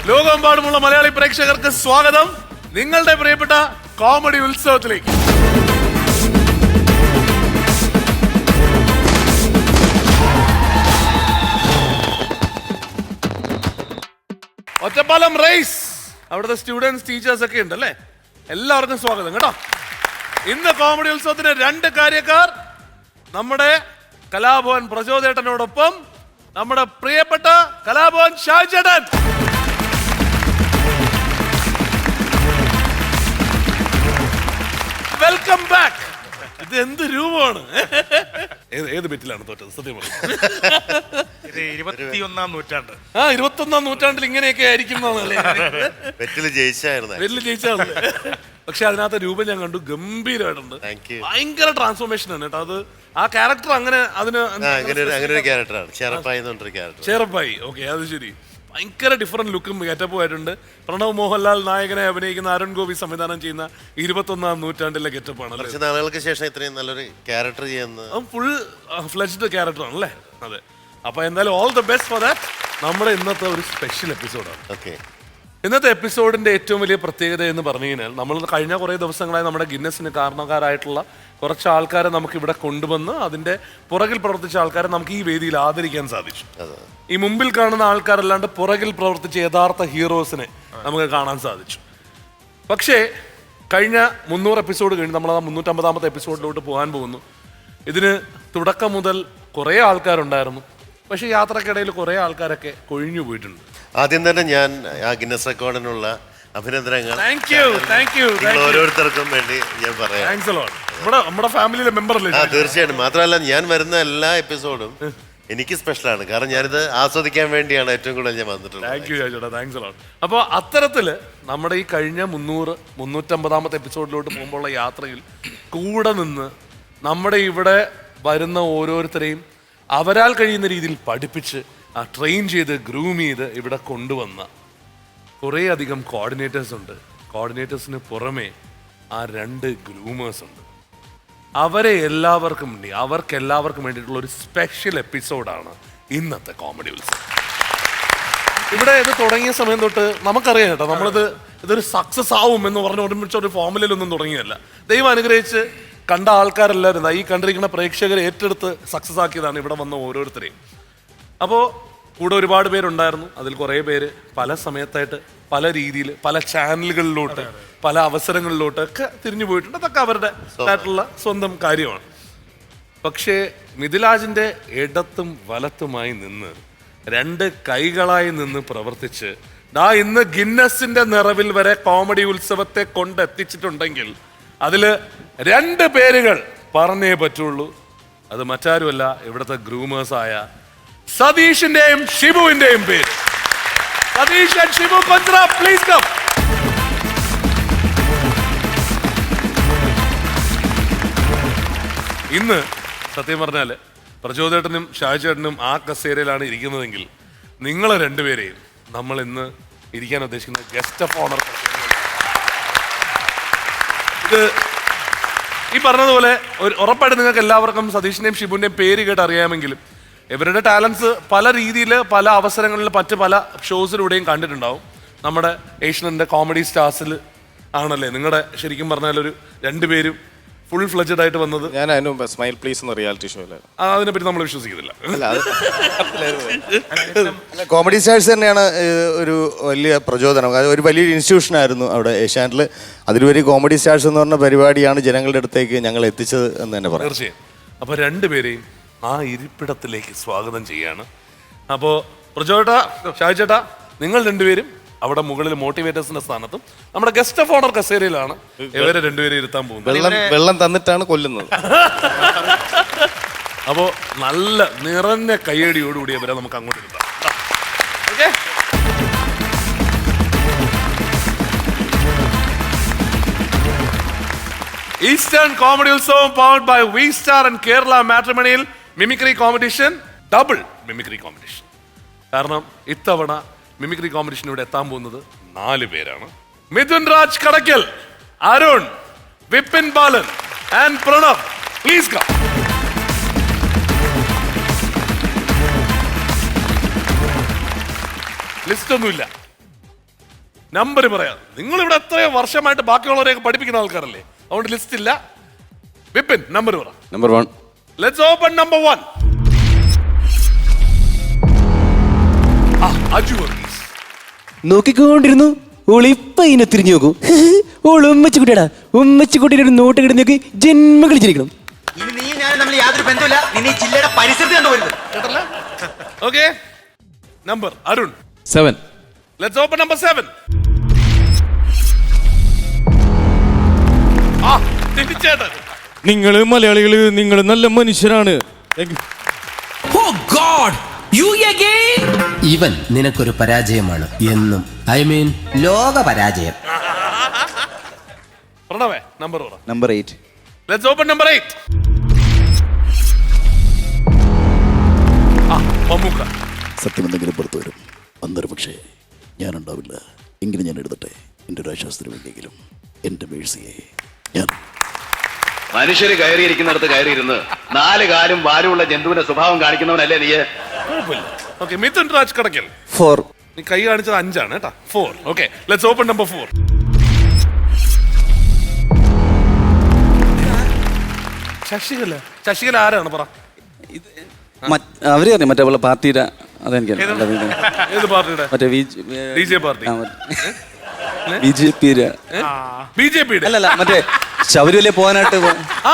ലോകമെമ്പാടുമുള്ള മലയാളി പ്രേക്ഷകർക്ക് സ്വാഗതം നിങ്ങളുടെ പ്രിയപ്പെട്ട കോമഡി ഉത്സവത്തിലേക്ക്. ഒറ്റപ്പാലം റേസ് അവിടുത്തെ സ്റ്റുഡൻസ് ടീച്ചേഴ്സ് ഒക്കെ ഉണ്ട് അല്ലേ? എല്ലാവർക്കും സ്വാഗതം കേട്ടോ. ഇന്ന് കോമഡി ഉത്സവത്തിന് രണ്ട് കാര്യക്കാർ, നമ്മുടെ കലാഭവൻ പ്രചോദേട്ടനോടൊപ്പം നമ്മുടെ പ്രിയപ്പെട്ട കലാഭവൻ ഷാജേട്ടൻ. Welcome back. ഇത് എന്ത് രൂപമാണ്? ഏത് ബെറ്റിലാണ് തോറ്റത്? സത്യം പറഞ്ഞു 21-ാം നൂറ്റാണ്ട്. 21-ാം നൂറ്റാണ്ടിൽ ഇങ്ങനെയൊക്കെ ആയിരിക്കും. പക്ഷെ അതിനകത്ത് രൂപം ഞാൻ കണ്ടു, ഗംഭീരമായിട്ടുണ്ട്. ഭയങ്കര ട്രാൻസ്ഫോർമേഷൻ ആണ് കേട്ടോ. അത് ആ ക്യാരക്ടർ അങ്ങനെ ചേറപ്പായി. ഓക്കെ, അത് ശരി. ഭയങ്കര ഡിഫറെന്റ് ലുക്കും ഗെറ്റപ്പും ആയിട്ടുണ്ട്. പ്രണവ് മോഹൻലാൽ നായകനെ അഭിനയിക്കുന്ന അരുൺ ഗോപി സംവിധാനം ചെയ്യുന്ന 21-ാം നൂറ്റാണ്ടിലെ ഗെറ്റപ്പാണ്. നാളുകൾക്ക് ശേഷം ഇത്രയും നല്ലൊരു ക്യാരക്ടർ ചെയ്യുന്നത് ഫുൾ ഫ്ലെജ്ഡ് ക്യാരക്ടർ ആണല്ലേ? അതെ. അപ്പൊ എന്തായാലും all the best for that. നമ്മുടെ ഇന്നത്തെ ഒരു സ്പെഷ്യൽ എപ്പിസോഡാണ്. ഓക്കെ, ഇന്നത്തെ എപ്പിസോഡിന്റെ ഏറ്റവും വലിയ പ്രത്യേകത എന്ന് പറഞ്ഞു കഴിഞ്ഞാൽ, നമ്മൾ കഴിഞ്ഞ കുറേ ദിവസങ്ങളായി നമ്മുടെ ഗിന്നസിന് കാരണക്കാരായിട്ടുള്ള കുറച്ച് ആൾക്കാരെ നമുക്ക് ഇവിടെ കൊണ്ടുവന്ന് അതിന്റെ പുറകിൽ പ്രവർത്തിച്ച ആൾക്കാരെ നമുക്ക് ഈ വേദിയിൽ ആദരിക്കാൻ സാധിച്ചു. ഈ മുമ്പിൽ കാണുന്ന ആൾക്കാരല്ലാണ്ട് പുറകിൽ പ്രവർത്തിച്ച യഥാർത്ഥ ഹീറോസിനെ നമുക്ക് കാണാൻ സാധിച്ചു. പക്ഷേ കഴിഞ്ഞ 300 എപ്പിസോഡ് കഴിഞ്ഞ് നമ്മൾ 350-ാമത്തെ എപ്പിസോഡിലോട്ട് പോകാൻ പോകുന്നു. ഇതിന് തുടക്കം മുതൽ കുറേ ആൾക്കാരുണ്ടായിരുന്നു. പക്ഷെ യാത്രക്കിടയിൽ കുറേ ആൾക്കാരൊക്കെ കൊഴിഞ്ഞു പോയിട്ടുണ്ട്. ആദ്യം തന്നെ ഞാൻ ആ ഗിന്നസ് റെക്കോർഡിനുള്ള അഭിനന്ദനങ്ങൾ ഓരോരുത്തർക്കും വേണ്ടി ഞാൻ പറയാം. നമ്മുടെ ഫാമിലിയിലെ മെമ്പർ അല്ലേ? തീർച്ചയായിട്ടും. മാത്രമല്ല, ഞാൻ വരുന്ന എല്ലാ എപ്പിസോഡും എനിക്ക് സ്പെഷ്യലാണ്. കാരണം ഞാനിത് ആസ്വദിക്കാൻ വേണ്ടിയാണ് ഏറ്റവും കൂടുതൽ ഞാൻ വന്നിട്ടുള്ളത്. അപ്പോൾ അത്തരത്തില് നമ്മുടെ ഈ കഴിഞ്ഞ 350-ാമത്തെ എപ്പിസോഡിലോട്ട് പോകുമ്പോഴുള്ള യാത്രയിൽ കൂടെ നിന്ന് നമ്മുടെ ഇവിടെ വരുന്ന ഓരോരുത്തരെയും അവരാൽ കഴിയുന്ന രീതിയിൽ പഠിപ്പിച്ച് ട്രെയിൻ ചെയ്ത് ഗ്രൂം ചെയ്ത് ഇവിടെ കൊണ്ടുവന്ന കുറേ അധികം കോർഡിനേറ്റേഴ്സ് ഉണ്ട്. കോർഡിനേറ്റേഴ്സിന് പുറമെ ആ 2 ഗ്രൂമേഴ്സ് ഉണ്ട്. അവർക്കെല്ലാവർക്കും വേണ്ടിയിട്ടുള്ള ഒരു സ്പെഷ്യൽ എപ്പിസോഡാണ് ഇന്നത്തെ കോമഡി ഉത്സവം. ഇവിടെ ഇത് തുടങ്ങിയ സമയം തൊട്ട് നമുക്കറിയാം കേട്ടോ, ഇതൊരു സക്സസ് ആവും എന്ന് പറഞ്ഞ് ഒരുമിച്ച് ഒരു ഫോമുലയിലൊന്നും തുടങ്ങിയതല്ല. ദൈവം അനുഗ്രഹിച്ച് കണ്ട ആൾക്കാരെല്ലാവരും, ഈ കണ്ടിരിക്കുന്ന പ്രേക്ഷകരെ ഏറ്റെടുത്ത് സക്സസ് ആക്കിയതാണ് ഇവിടെ വന്ന ഓരോരുത്തരെയും. അപ്പോൾ കൂടെ ഒരുപാട് പേരുണ്ടായിരുന്നു. അതിൽ കുറേ പേര് പല സമയത്തായിട്ട് പല രീതിയിൽ പല ചാനലുകളിലോട്ട് പല അവസരങ്ങളിലോട്ടൊക്കെ തിരിഞ്ഞു പോയിട്ടുണ്ട്. അതൊക്കെ അവരുടെ ആയിട്ടുള്ള സ്വന്തം കാര്യമാണ്. പക്ഷേ മിഥിലാജിന്റെ ഇടത്തും വലത്തുമായി നിന്ന് 2 കൈകളായി നിന്ന് പ്രവർത്തിച്ച് ഇന്ന് ഗിന്നസിന്റെ നിറവിൽ വരെ കോമഡി ഉത്സവത്തെ കൊണ്ടെത്തിച്ചിട്ടുണ്ടെങ്കിൽ അതില് 2 പേരുകൾ പറഞ്ഞേ പറ്റുള്ളൂ. അത് മറ്റാരുമല്ല, ഇവിടുത്തെ ഗ്രൂമേഴ്സായ സതീഷിന്റെയും ഷിബുവിന്റെയും പേര്. സതീഷ് ആൻഡ് ഷിബു കൊന്ദ്ര, പ്ലീസ് കം. ഇന്ന് സത്യം പറഞ്ഞാല് പ്രചോദേട്ടനും ഷാജേട്ടനും ആ കസേരയിലാണ് ഇരിക്കുന്നതെങ്കിൽ നിങ്ങളെ 2 പേരെയും നമ്മൾ ഇന്ന് ഇരിക്കാൻ ഉദ്ദേശിക്കുന്ന ഗസ്റ്റ് ഓഫ് ഓണർ. ഇത് ഈ പറഞ്ഞതുപോലെ ഉറപ്പായിട്ട് നിങ്ങൾക്ക് എല്ലാവർക്കും സതീഷിന്റെയും ഷിബുവിന്റെയും പേര് കേട്ട് അറിയാമെങ്കിലും ഇവരുടെ ടാലൻസ് പല രീതിയിൽ പല അവസരങ്ങളിൽ മറ്റ് പല ഷോസിലൂടെയും കണ്ടിട്ടുണ്ടാവും. നമ്മുടെ ഏഷ്യൻ്റെ കോമഡി സ്റ്റാർസിൽ ആണല്ലേ നിങ്ങളുടെ ശരിക്കും പറഞ്ഞാൽ ഒരു 2 പേരും ഫുൾ ഫ്ലെഡ്ജഡ് ആയിട്ട് വന്നത്. ഞാൻ അതിന് മുമ്പ് സ്മൈൽ പ്ലീസ് എന്ന റിയാലിറ്റി ഷോയില് അതിനെപ്പറ്റി നമ്മൾ വിശ്വസിക്കുന്നില്ല. കോമഡി സ്റ്റാർസ് തന്നെയാണ് ഒരു വലിയ പ്രചോദനം. ഒരു വലിയൊരു ഇൻസ്റ്റിറ്റ്യൂഷനായിരുന്നു അവിടെ ഏഷ്യാനെറ്റിൽ. അതിലുപരി കോമഡി സ്റ്റാർസ് എന്ന് പറഞ്ഞ പരിപാടിയാണ് ജനങ്ങളുടെ അടുത്തേക്ക് ഞങ്ങൾ എത്തിച്ചത് എന്ന് തന്നെ പറയാം. തീർച്ചയായും. അപ്പോൾ 2 പേരെയും ആ ഇരിപ്പിടത്തിലേക്ക് സ്വാഗതം ചെയ്യാണ്. അപ്പോൾ പ്രചോദേട്ടാ, ഷാജേട്ടാ, നിങ്ങൾ 2 പേരും അവിടെ മുകളിൽ മോട്ടിവേറ്റേഴ്സിന്റെ സ്ഥാനത്തും നമ്മുടെ ഗസ്റ്റ് ഓഫ് ഓണർ കസേരയിലാണ് ഇവരെ 2 പേരെ ഇരുത്താൻ പോകുന്നത്. വെള്ളം തന്നിട്ടാണ് കൊല്ലുന്നത്. അപ്പോ നല്ല നിറഞ്ഞ കയ്യടിയോടുകൂടി ഇവരെ നമുക്ക് അങ്ങോട്ട് ഇരുത്താം. ഓക്കെ, ഈസ്റ്റേൺ കോമഡി ഉത്സവം powered by V star and Kerala matrimonial mimicry competition, double mimicry competition. കാരണം ഇത്തവണ മിമിക്രി കോമ്പറ്റീഷൻ ഇവിടെ എത്താൻ പോകുന്നത് 4 പേരാണ്. Mithun Raj Kadakkal, Arun, Vipin Balan and Pranav. Please come. List ഒന്നുമില്ല, നമ്പർ പറയാം. നിങ്ങൾ ഇവിടെ എത്രയോ വർഷമായിട്ട് ബാക്കിയുള്ളവരെയൊക്കെ പഠിപ്പിക്കുന്ന ആൾക്കാരല്ലേ, അതുകൊണ്ട് ലിസ്റ്റ് ഇല്ല. വിപിൻ നമ്പർ പറ. Number 1. Let's open number 1. Aju Varghese. നോക്കിക്കൊണ്ടിരുന്നു ഒളിപ്പ ഇനെ തിരിഞ്ഞു നോക്കൂ. ഓള് ഉമ്മച്ചിക്കുട്ടിയാടാ. ഉമ്മച്ചിക്കുട്ടിയുടെ ഒരു നോട്ട് കിടന്ന് നോക്കി ജന്മ കളിച്ചിരിക്കണം. ഇനി നീ ഞാൻ തമ്മിൽ യാതൊരു ബന്ധമില്ല. നിന്നെ ഈ ജില്ലയുടെ പരിസരത്ത് കണ്ടുപോരുത്. കേട്ടല്ല? Okay, number Arun. 7. Let's open number 7. ചേട്ടൻ. നിങ്ങള് മലയാളികള്, നിങ്ങൾ നല്ല മനുഷ്യരാണ്. ഇവൻ നിനക്കൊരു പരാജയമാണ് എന്നും. ഐ മീൻ ലോക പരാജയം. പ്രണവേ നമ്പർ പറ. Number 8. Let's open number 8. Mammukka. സത്യം എന്തെങ്കിലും പുറത്തു വരും, അന്നൊരു പക്ഷേ ഞാനുണ്ടാവില്ല. എങ്കിലും ഞാൻ എഴുതട്ടെ, എൻ്റെ ഒരു ആശാസ്ത്രം വേണ്ടിയെങ്കിലും എൻ്റെ മേഴ്സിയെ ഞാൻ. മനുഷ്യര് കയറിയിരിക്കുന്നിടത്ത് കയറിയിരുന്ന് 4 കാലും വാലുമുള്ള ജന്തുവിന്റെ സ്വഭാവം കാണിക്കുന്നവനല്ലേ നീ? ഓക്കെ, മിഥുൻ രാജ് കടക്കൽ. 4. നീ കൈ കാണിച്ചത് 5 ആണ് കേട്ടാ. 4. Okay, let's open number 4. Sasikala ആരാണ് പറ. അവര് അറിയാം മറ്റേ പാർട്ടിയുടെ അതെനിക്ക് ഏത് പാർട്ടിയുടെ? മറ്റേ BJP പാർട്ടി. BJP അല്ലല്ല മറ്റേ ശബരിമല പോകാനായിട്ട് ആ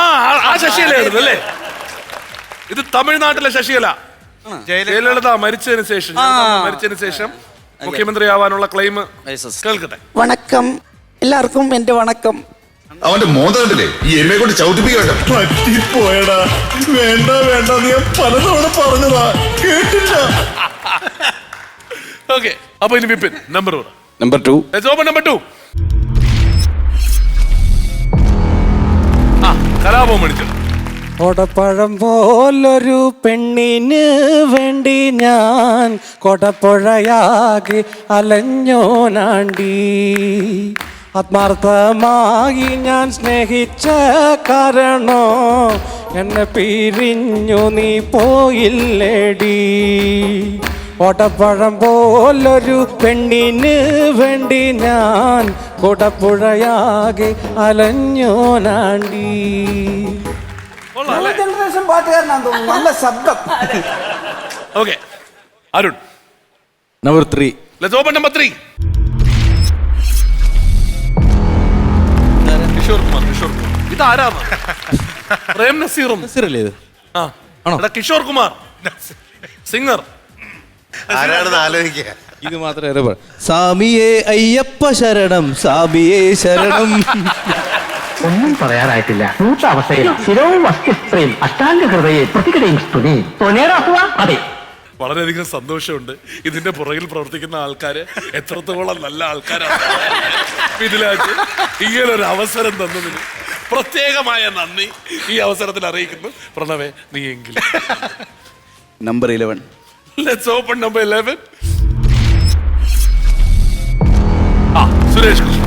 ശശികലയായിരുന്നു അല്ലേ? ഇത് തമിഴ്നാട്ടിലെ ശശികല. ജയലളിത മരിച്ചതിന് ശേഷം മുഖ്യമന്ത്രിയാവാനുള്ള ക്ലെയിം കേൾക്കട്ടെ. വണക്കം എല്ലാവർക്കും എന്റെ വണക്കം. അവന്റെ മോതണ്ടല്ലേ ഈ എരുമയെ കൊണ്ട് ചവിട്ടിപ്പിക്കട്ടെ. പറ്റിപ്പോയടാ. വേണ്ട വേണ്ട, നീ പലതവണ പറഞ്ഞതാ, കേട്ടില്ല. ഓക്കെ, അപ്പൊ ഇനി Vipin number number 2. Let's open number 2. കലാപം മണിച്ചത്. കൊടപ്പഴം പോലൊരു പെണ്ണിന് വേണ്ടി ഞാൻ കൊടപ്പുഴയാകെ അലഞ്ഞോനാണ്ടി. ആത്മാർത്ഥമായി ഞാൻ സ്നേഹിച്ച കാരണോ എന്നെ പിരിഞ്ഞു നീ പോയില്ലേടി. ഓട്ടപ്പഴം പോലൊരു പെണ്ണിന് വേണ്ടി ഞാൻ കൊടപ്പുഴയാകെ അലഞ്ഞോനാണ്ടി. ജനറേഷൻ പാട്ടുകാരനാന്ന് തോന്നുന്നു, നല്ല ശബ്ദം. Okay, Arun number 3. Let's open number 3. Kishore Kumar. ഇത് ആരാണ്? പ്രേം നസീറും. നസീറല്ലേ ഇത്? കിഷോർ കുമാർ സിംഗർ. ആരാണെന്ന് ആലോചിക്കുക. ഇത് മാത്രമേ സ്വാമിയേ അയ്യപ്പ ശരണം, സ്വാമിയേ ശരണം. ഒന്നും പറയാറായിട്ടില്ല. അവസ്ഥയിൽ ശിരവും അസ്ഥിത്രയും അഷ്ടാംഗ ഹൃദയെ പ്രതികടയും സ്തുതി. അതെ, വളരെയധികം സന്തോഷമുണ്ട്. ഇതിന്റെ പുറകിൽ പ്രവർത്തിക്കുന്ന ആൾക്കാര് എത്രത്തോളം നല്ല ആൾക്കാരാണ്. ഇതിലാച്ച് ഇങ്ങനൊരു അവസരം തന്നതിന് പ്രത്യേകമായ നന്ദി ഈ അവസരത്തിൽ അറിയിക്കുന്നു. പ്രണവേ നീ എങ്കിലും number 11. Let's open number 11. Suresh Krishna.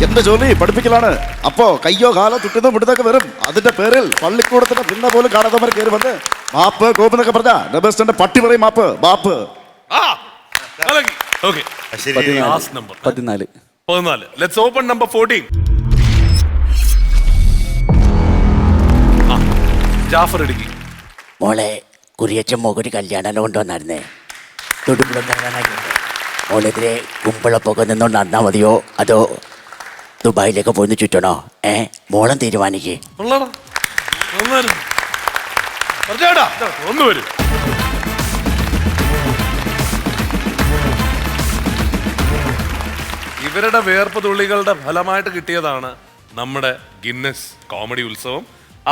എന്റെ ജോലി പഠിപ്പിക്കലാണ്. അപ്പോ കയ്യോ കാലോ തുട്ടുന്ന വിടുന്നൊക്കെ വരും. അതിന്റെ പേരിൽ പള്ളിക്കൂടത്തിന്റെ പിന്നെ പോലും കാണാത്തവർ കയറി വന്ന് മാപ്പ് കോപ്പെന്നൊക്കെ പറഞ്ഞ ഡബസ്റ്റന്റെ പട്ടി പറയും മാപ്പ് ബാപ്പ്. Okay, last number 14. 14. Let's open number 14. Jaffer Idukki. മോളെ കുരിയച്ചൻ മോക്കൊരു കല്യാണം കൊണ്ടുവന്നായിരുന്നേ. തൊടുപുഴം കാണാനായിട്ട് മോളെതിരെ കുമ്പളപ്പൊക്കെ നിന്നോണ്ട് നടന്നാ മതിയോ അതോ ദുബായിലേക്ക് പോയി ചുറ്റണോ? മോളം തീരുമാനിക്കേ. ഒന്ന് വരും. ഇവരുടെ വേർപ്പ് തുള്ളികളുടെ ഫലമായിട്ട് കിട്ടിയതാണ് നമ്മുടെ ഗിന്നസ് കോമഡി ഉത്സവം.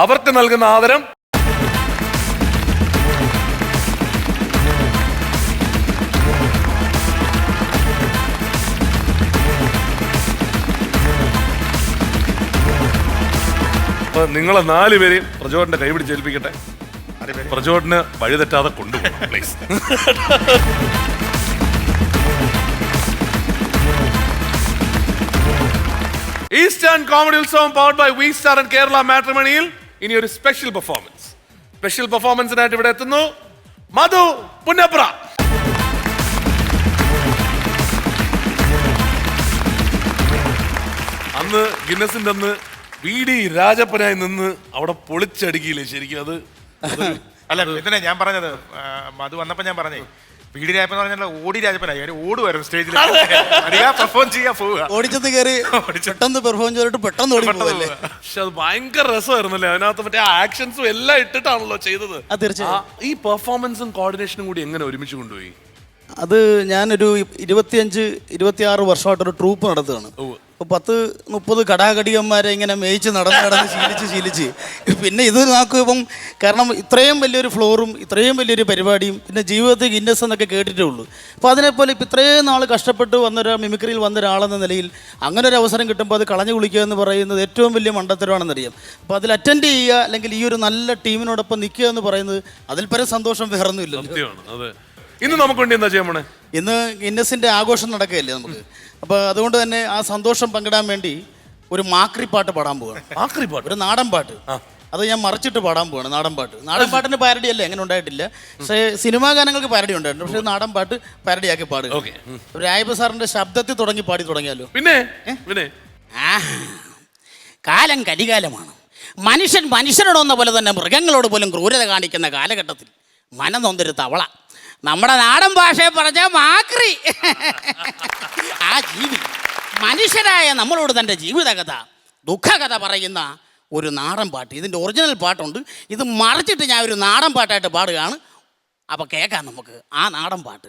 അവർക്ക് നൽകുന്ന ആദരം നിങ്ങളെ 4 പേരെയും പ്രജോടിന്റെ കൈപിടിച്ച് ഏൽപ്പിക്കട്ടെ. പ്രജോടിന് വഴി തെറ്റാതെ കൊണ്ടുപോകണം പ്ലീസ്. ഈസ്റ്റേൺ കോമഡി ഉത്സവം powered by V star and Kerala മാട്രിമണിയിൽ ഇനി ഒരു സ്പെഷ്യൽ പെർഫോമൻസിനായിട്ട് ഇവിടെ എത്തുന്നു മധു പുന്നപ്ര. അന്ന് ഗിന്നസിന്റെ അന്ന് VD രാജപ്പനായി നിന്ന് അവിടെ പൊളിച്ചടുക്കിയില്ലേ ശരിക്കും അത് അല്ല ഇതിനെ ഞാൻ പറഞ്ഞത് അത് വന്നപ്പോ ഞാൻ പറഞ്ഞേ VD രാജപ്പൻ എന്ന് പറഞ്ഞാൽ ഓടി രാജപ്പനായി ഓടുമായിരുന്നു സ്റ്റേജിൽ പെർഫോം ചെയ്യാൻ പോവുക ഓടിച്ചെന്ന് കയറി പെട്ടെന്ന് പെർഫോം ചെയ്തിട്ട് പെട്ടെന്ന് ഓടി പോവല്ലേ. പക്ഷെ അത് ഭയങ്കര രസമായിരുന്നല്ലേ അതിനകത്ത് മറ്റേ ആക്ഷൻസും എല്ലാം ഇട്ടിട്ടാണല്ലോ ചെയ്തത്. തീർച്ചയായും ഈ പെർഫോമൻസും കോർഡിനേഷനും കൂടി എങ്ങനെ ഒരുമിച്ച് കൊണ്ടുപോയി? അത് ഞാനൊരു 25-26 വർഷമായിട്ടൊരു ട്രൂപ്പ് നടത്തുകയാണ്. അപ്പോൾ 10-30 കടാകടിയന്മാരെ ഇങ്ങനെ മേയിച്ച് നടന്ന് ശീലിച്ച് പിന്നെ ഇത് നോക്കുമ്പം കാരണം ഇത്രയും വലിയൊരു ഫ്ലോറും ഇത്രയും വലിയൊരു പരിപാടിയും പിന്നെ ജീവിതത്തിൽ ഗിന്നസ് എന്നൊക്കെ കേട്ടിട്ടേ ഉള്ളൂ. അപ്പോൾ അതിനെപ്പോലെ ഇപ്പം ഇത്രയും നാൾ കഷ്ടപ്പെട്ട് മിമിക്രിയിൽ വന്ന ഒരാളെന്ന നിലയിൽ അങ്ങനെ ഒരു അവസരം കിട്ടുമ്പോൾ അത് കളഞ്ഞു കുളിക്കുക എന്ന് പറയുന്നത് ഏറ്റവും വലിയ മണ്ടത്തരമാണെന്നറിയാം. അപ്പോൾ അതിൽ അറ്റൻഡ് ചെയ്യുക അല്ലെങ്കിൽ ഈ ഒരു നല്ല ടീമിനോടൊപ്പം നിൽക്കുക എന്ന് പറയുന്നത് അതിൽ പരം സന്തോഷം വേറൊന്നുമില്ല. ഇന്ന് നമുക്ക് വേണ്ടി എന്താ ചെയ്യാൻ പോണേ? ഇന്ന് ഗിന്നസിന്റെ ആഘോഷം നടക്കുകയല്ലേ നമുക്ക്. അപ്പോൾ അതുകൊണ്ട് തന്നെ ആ സന്തോഷം പങ്കിടാൻ വേണ്ടി ഒരു മാക്രി പാട്ട് പാടാൻ പോവുകയാണ്. ഒരു നാടൻ പാട്ട്. അത് ഞാൻ മറിച്ചിട്ട് പാടാൻ പോവാണ്. നാടൻ പാട്ടിന് പാരഡി അല്ലേ അങ്ങനെ ഉണ്ടായിട്ടില്ല. പക്ഷേ സിനിമാ ഗാനങ്ങൾക്ക് പാരഡി ഉണ്ടായിട്ടുണ്ട്. പക്ഷേ നാടൻ പാട്ട് പാരഡിയാക്കി പാടുക. രായപ്പ സാറിന്റെ ശബ്ദത്തിൽ പാടി തുടങ്ങിയാലോ? പിന്നെ കാലം കലികാലമാണ്. മനുഷ്യനോടൊന്ന പോലെ തന്നെ മൃഗങ്ങളോട് പോലും ക്രൂരത കാണിക്കുന്ന കാലഘട്ടത്തിൽ മനനൊന്നൊരു തവള, നമ്മുടെ നാടൻ ഭാഷയെ പറഞ്ഞ മാക്രി, ആ ജീവി മനുഷ്യരായ നമ്മളോട് തൻ്റെ ജീവിതകഥ ദുഃഖകഥ പറയുന്ന ഒരു നാടൻ പാട്ട്. ഇതിൻ്റെ ഒറിജിനൽ പാട്ടുണ്ട്. ഇത് മറിച്ചിട്ട് ഞാൻ ഒരു നാടൻ പാട്ടായിട്ട് പാടുകയാണ്. അപ്പോൾ കേൾക്കാം നമുക്ക് ആ നാടൻ പാട്ട്.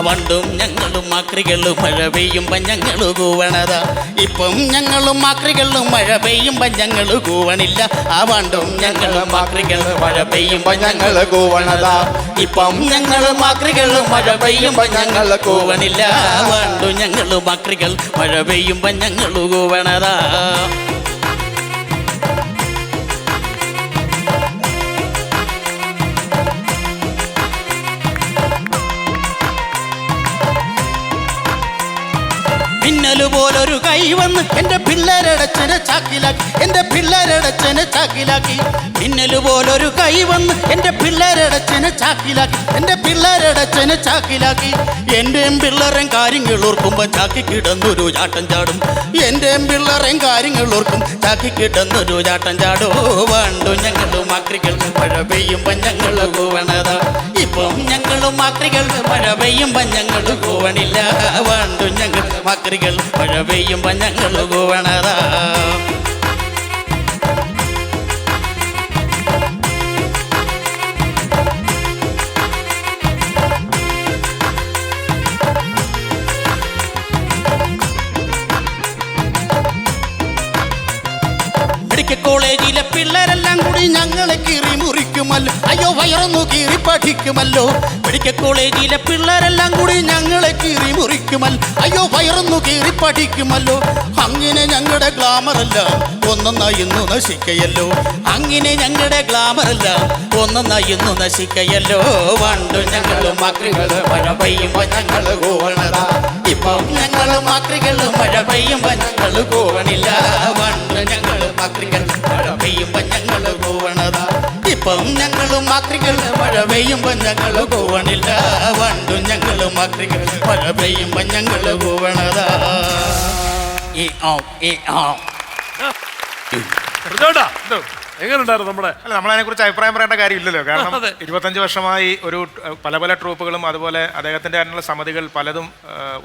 പണ്ടും ഞങ്ങളും മാക്രികളും മഴ പെയ്യുമ്പം ഞങ്ങൾ കൂവണതാ. ഇപ്പം ഞങ്ങളും മാക്രികളും മഴ പെയ്യുമ്പം ഞങ്ങൾ കൂവണില്ല. ആ പണ്ടും ഞങ്ങളും മാക്രികളും മഴ പെയ്യുമ്പം ഞങ്ങൾ കൂവണതാ. ഇപ്പം ഞങ്ങളും മാക്രികളും മഴ പെയ്യുമ്പം ഞങ്ങൾ കൂവണില്ല. പണ്ടും ഞങ്ങളും മാക്രികൾ മഴ പെയ്യുമ്പം ഞങ്ങൾ കൂവണതാ. മിന്നലുപോലൊരു കൈ വന്ന് എൻ്റെ പിള്ളേരടച്ചനെ ചാക്കിലാക്കി. മിന്നലുപോലൊരു കൈ വന്ന് എൻ്റെ പിള്ളേരടച്ചനെ ചാക്കിലാക്കി. എൻ്റെയും പിള്ളേരും കാര്യങ്ങൾ ഓർക്കുമ്പോൾ ചാക്കി കിടന്നൊരു ചാട്ടം ചാടും. എൻ്റെയും പിള്ളേരും കാര്യങ്ങൾ ഓർക്കും ചാക്കി കിടന്നൊരു ചാട്ടം ചാടോ. പണ്ടു ഞങ്ങളും മാക്രികൾ മഴ പെയ്യുമ്പോൾ ഞങ്ങൾ കൂവണതാ. ഇപ്പം ഞങ്ങളും മാക്രികൾ മഴ പെയ്യുമ്പോൾ ഞങ്ങൾ കൂവണില്ല. പണ്ടു ഞങ്ങൾ മാക്രികൾ മഴ പെയ്യുമ്പോൾ ഞങ്ങൾ കൂവണതാ. മെഡിക്കൽ കോളേജിലെ പിള്ളേരെല്ലാം കൂടി ഞങ്ങളെ കീറി മുറിക്കുമല്ലോ. അയ്യോ വയറൊന്നു കീറി പഠിക്കുമല്ലോ. മെഡിക്കൽ കോളേജിലെ പിള്ളേരെല്ലാം കൂടി ഞങ്ങളെ കീറി മുറിക്കുമല്ലോ. അയ്യോ വയറൊന്നു കീറി പഠിക്കുമല്ലോ. അങ്ങനെ ഞങ്ങളുടെ ഗ്ലാമറെല്ലാം ഒന്നൊന്നായിരുന്നു നശിക്കയല്ലോ. അങ്ങനെ ഞങ്ങളുടെ ഗ്ലാമറെല്ലാം ഒന്നൊന്നായിരുന്നു നശിക്കയല്ലോ. പണ്ടു ഞങ്ങളും മാക്രികൾ മഴ പെയ്യുമ്പോൾ ഞങ്ങൾ കൂവണതാ. ഇപ്പം ഞങ്ങളും മാക്രികൾ മഴ പെയ്യുമ്പോൾ ഞങ്ങൾ കൂവണില്ല. പണ്ട് ഞങ്ങളും മാക്രികൾ മഴ പെയ്യുമ്പോൾ ഞങ്ങൾ കൂവണതാ. ഇപ്പം ഞങ്ങളും മാക്രികൾ മഴ പെയ്യുമ്പോൾ ഞങ്ങൾ കൂവണില്ല. പണ്ടും ഞങ്ങളും മാക്രികൾ മഴ പെയ്യുമ്പോൾ ഞങ്ങൾ കൂവണതാ. എങ്ങനെയുണ്ടായിരുന്നു നമ്മുടെ? അല്ല നമ്മളതിനെ കുറിച്ച് അഭിപ്രായം പറയേണ്ട കാര്യമില്ലല്ലോ. കാരണം 25 വർഷമായി ഒരു പല ട്രൂപ്പുകളും അതുപോലെ അദ്ദേഹത്തിൻ്റെ അതിനുള്ള സമിതികൾ പലതും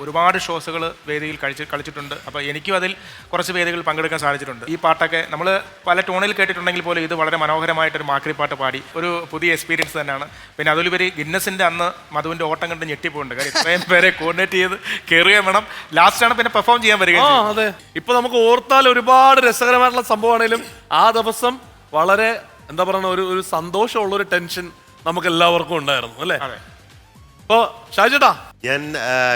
ഒരുപാട് ഷോസുകൾ വേദിയിൽ കളിച്ചിട്ടുണ്ട്. അപ്പോൾ എനിക്കും അതിൽ കുറച്ച് വേദികൾ പങ്കെടുക്കാൻ സാധിച്ചിട്ടുണ്ട്. ഈ പാട്ടൊക്കെ നമ്മൾ പല ടോണിൽ കേട്ടിട്ടുണ്ടെങ്കിൽ പോലും ഇത് വളരെ മനോഹരമായിട്ടൊരു മാക്രി പാട്ട് പാടി ഒരു പുതിയ എക്സ്പീരിയൻസ് തന്നെയാണ്. പിന്നെ അതിലുപരി ഗിന്നസിൻ്റെ അന്ന് മധുവിൻ്റെ ഓട്ടം കണ്ട് ഞെട്ടിപ്പോയിട്ടുണ്ട്. കാര്യം ഇത്രയും പേരെ കോർഡിനേറ്റ് ചെയ്ത് കയറുകയും വേണം. ലാസ്റ്റാണ് പിന്നെ പെർഫോം ചെയ്യാൻ വരികയും. അതെ, ഇപ്പൊ നമുക്ക് ഓർത്താൽ ഒരുപാട് രസകരമായിട്ടുള്ള സംഭവമാണെങ്കിലും ആ ദിവസം വളരെ എന്താ പറയുക ഒരു സന്തോഷമുള്ള ഒരു ടെൻഷൻ നമുക്ക് എല്ലാവർക്കും ഉണ്ടായിരുന്നു അല്ലേ? ഇപ്പോ ഷാജേട്ടാ, ഞാൻ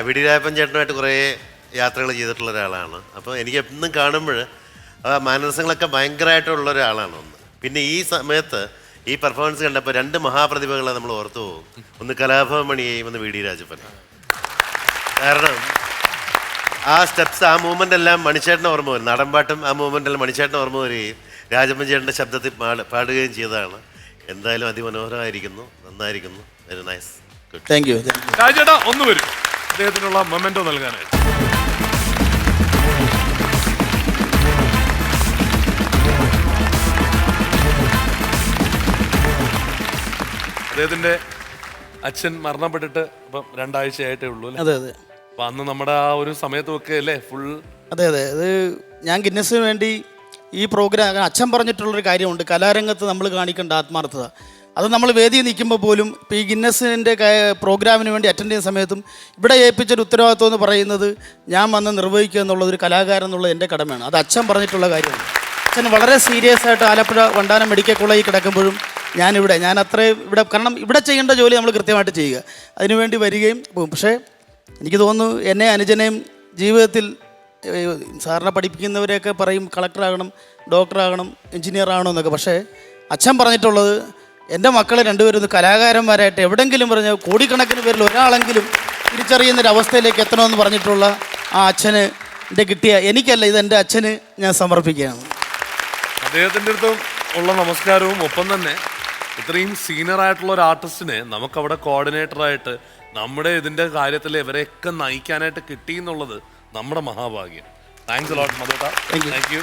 VD രാജപ്പൻ ചേട്ടനുമായിട്ട് കുറേ യാത്രകൾ ചെയ്തിട്ടുള്ള ഒരാളാണ്. അപ്പോൾ എനിക്ക് എന്നും കാണുമ്പോൾ മാനസങ്ങളൊക്കെ ഭയങ്കരമായിട്ടുള്ള ഒരാളാണ് ഒന്ന്. പിന്നെ ഈ സമയത്ത് ഈ പെർഫോമൻസ് കണ്ടപ്പോൾ 2 മഹാപ്രതിഭകളെ നമ്മൾ ഓർത്തു പോകും. ഒന്ന് കലാഭവൻ മണിയെയും ഒന്ന് VD രാജപ്പൻ. കാരണം ആ സ്റ്റെപ്സ്, ആ മൂവ്മെൻ്റ് എല്ലാം മണിച്ചേട്ടനെ ഓർമ്മ വരും. നാടൻപാട്ടും ആ മൂവ്മെൻ്റ് എല്ലാം മണിച്ചേട്ടനെ ഓർമ്മ വരികയും രാജപ്പൻ ചേട്ടൻ്റെ ശബ്ദത്തിൽ പാടുകയും ചെയ്തതാണ്. എന്തായാലും അതിമനോഹരമായിരിക്കുന്നു, നന്നായിരിക്കുന്നു. Very nice. Thank you. രാജേട്ടാ ഒന്ന് വരും അദ്ദേഹത്തിനുള്ള മൊമെന്റോ നൽകാനായിട്ട്. അദ്ദേഹത്തിന്റെ അച്ഛൻ മരണപ്പെട്ടിട്ട് ഇപ്പം 2 ആഴ്ചയായിട്ടേ ഉള്ളൂ അല്ലേ? അതെ അതെ. അപ്പൊ അന്ന് നമ്മുടെ ആ ഒരു സമയത്തൊക്കെ അല്ലേ ഫുൾ. അതെ അതെ. അത് ഞാൻ ഗിന്നസിന് വേണ്ടി ഈ പ്രോഗ്രാം അച്ഛൻ പറഞ്ഞിട്ടുള്ളൊരു കാര്യമുണ്ട്, കലാരംഗത്ത് നമ്മൾ കാണിക്കേണ്ട ആത്മാർത്ഥത. അത് നമ്മൾ വേദിയിൽ നിൽക്കുമ്പോൾ പോലും ഇപ്പോൾ ഈ ഗിന്നസിൻ്റെ പ്രോഗ്രാമിന് വേണ്ടി അറ്റൻഡ് ചെയ്യുന്ന സമയത്തും ഇവിടെ ഏൽപ്പിച്ചൊരു ഉത്തരവാദിത്വം എന്ന് പറയുന്നത് ഞാൻ വന്ന് നിർവഹിക്കുക എന്നുള്ളതൊരു കലാകാരൻ എന്നുള്ളത് എൻ്റെ കടമയാണ്. അത് അച്ഛൻ പറഞ്ഞിട്ടുള്ള കാര്യമാണ്. അച്ഛൻ വളരെ സീരിയസ് ആയിട്ട് ആലപ്പുഴ വണ്ടാനം മെഡിക്കൽ കോളേജിൽ കിടക്കുമ്പോഴും ഞാൻ അത്രയും ഇവിടെ, കാരണം ഇവിടെ ചെയ്യേണ്ട ജോലി നമ്മൾ കൃത്യമായിട്ട് ചെയ്യുക, അതിനുവേണ്ടി വരികയും പോകും. പക്ഷേ എനിക്ക് തോന്നുന്നു എന്നെ അനുജനെയും ജീവിതത്തിൽ സാറിനെ പഠിപ്പിക്കുന്നവരെയൊക്കെ പറയും കളക്ടറാകണം, ഡോക്ടറാകണം, എഞ്ചിനീയർ ആകണം എന്നൊക്കെ. പക്ഷേ അച്ഛൻ പറഞ്ഞിട്ടുള്ളത് എൻ്റെ മക്കളെ രണ്ടുപേരും ഒന്ന് കലാകാരന്മാരായിട്ട് എവിടെയെങ്കിലും പറഞ്ഞ കോടിക്കണക്കിന് പേരിൽ ഒരാളെങ്കിലും തിരിച്ചറിയുന്നൊരവസ്ഥയിലേക്ക് എത്തണമെന്ന് പറഞ്ഞിട്ടുള്ള ആ അച്ഛന് എൻ്റെ കിട്ടിയ, എനിക്കല്ല ഇത് എൻ്റെ അച്ഛന് ഞാൻ സമർപ്പിക്കുകയാണ്. അദ്ദേഹത്തിൻ്റെ അടുത്തും ഉള്ള നമസ്കാരവും ഒപ്പം തന്നെ ഇത്രയും സീനിയർ ആയിട്ടുള്ള ഒരു ആർട്ടിസ്റ്റിനെ നമുക്കവിടെ കോർഡിനേറ്ററായിട്ട് നമ്മുടെ ഇതിൻ്റെ കാര്യത്തിൽ ഇവരെയൊക്കെ നയിക്കാനായിട്ട് കിട്ടി എന്നുള്ളത് നമ്മുടെ മഹാഭാഗ്യം. താങ്ക്സ് എ ലോട്ട് മധുട്ടാ. Thank you.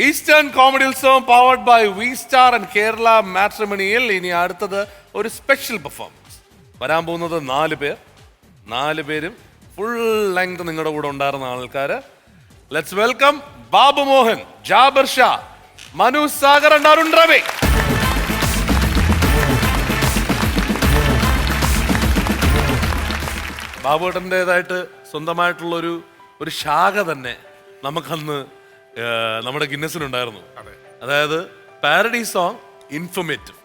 ഈസ്റ്റേൺ കോമഡി ഉത്സവം powered by V star and Kerala മാട്രിമണിയിൽ ഇനി അടുത്തത് ഒരു സ്പെഷ്യൽ പെർഫോമൻസ്. വരാൻ പോകുന്നത് 4 പേർ. 4 പേരും ഫുൾ ലെങ്ത് നിങ്ങളുടെ കൂടെ ഉണ്ടായിരുന്ന ആൾക്കാർ. Let's welcome Babu Mohan, Jabar Shah, Manu Sagar and Arun Ravi. ബാബുവേട്ടൻ്റെതായിട്ട് സ്വന്തമായിട്ടുള്ള ഒരു ശാഖ തന്നെ നമുക്കന്ന് നമ്മുടെ ഗിന്നസിനുണ്ടായിരുന്നു. അതായത് പാരഡി സോങ് ഇൻഫോർമേറ്റീവ്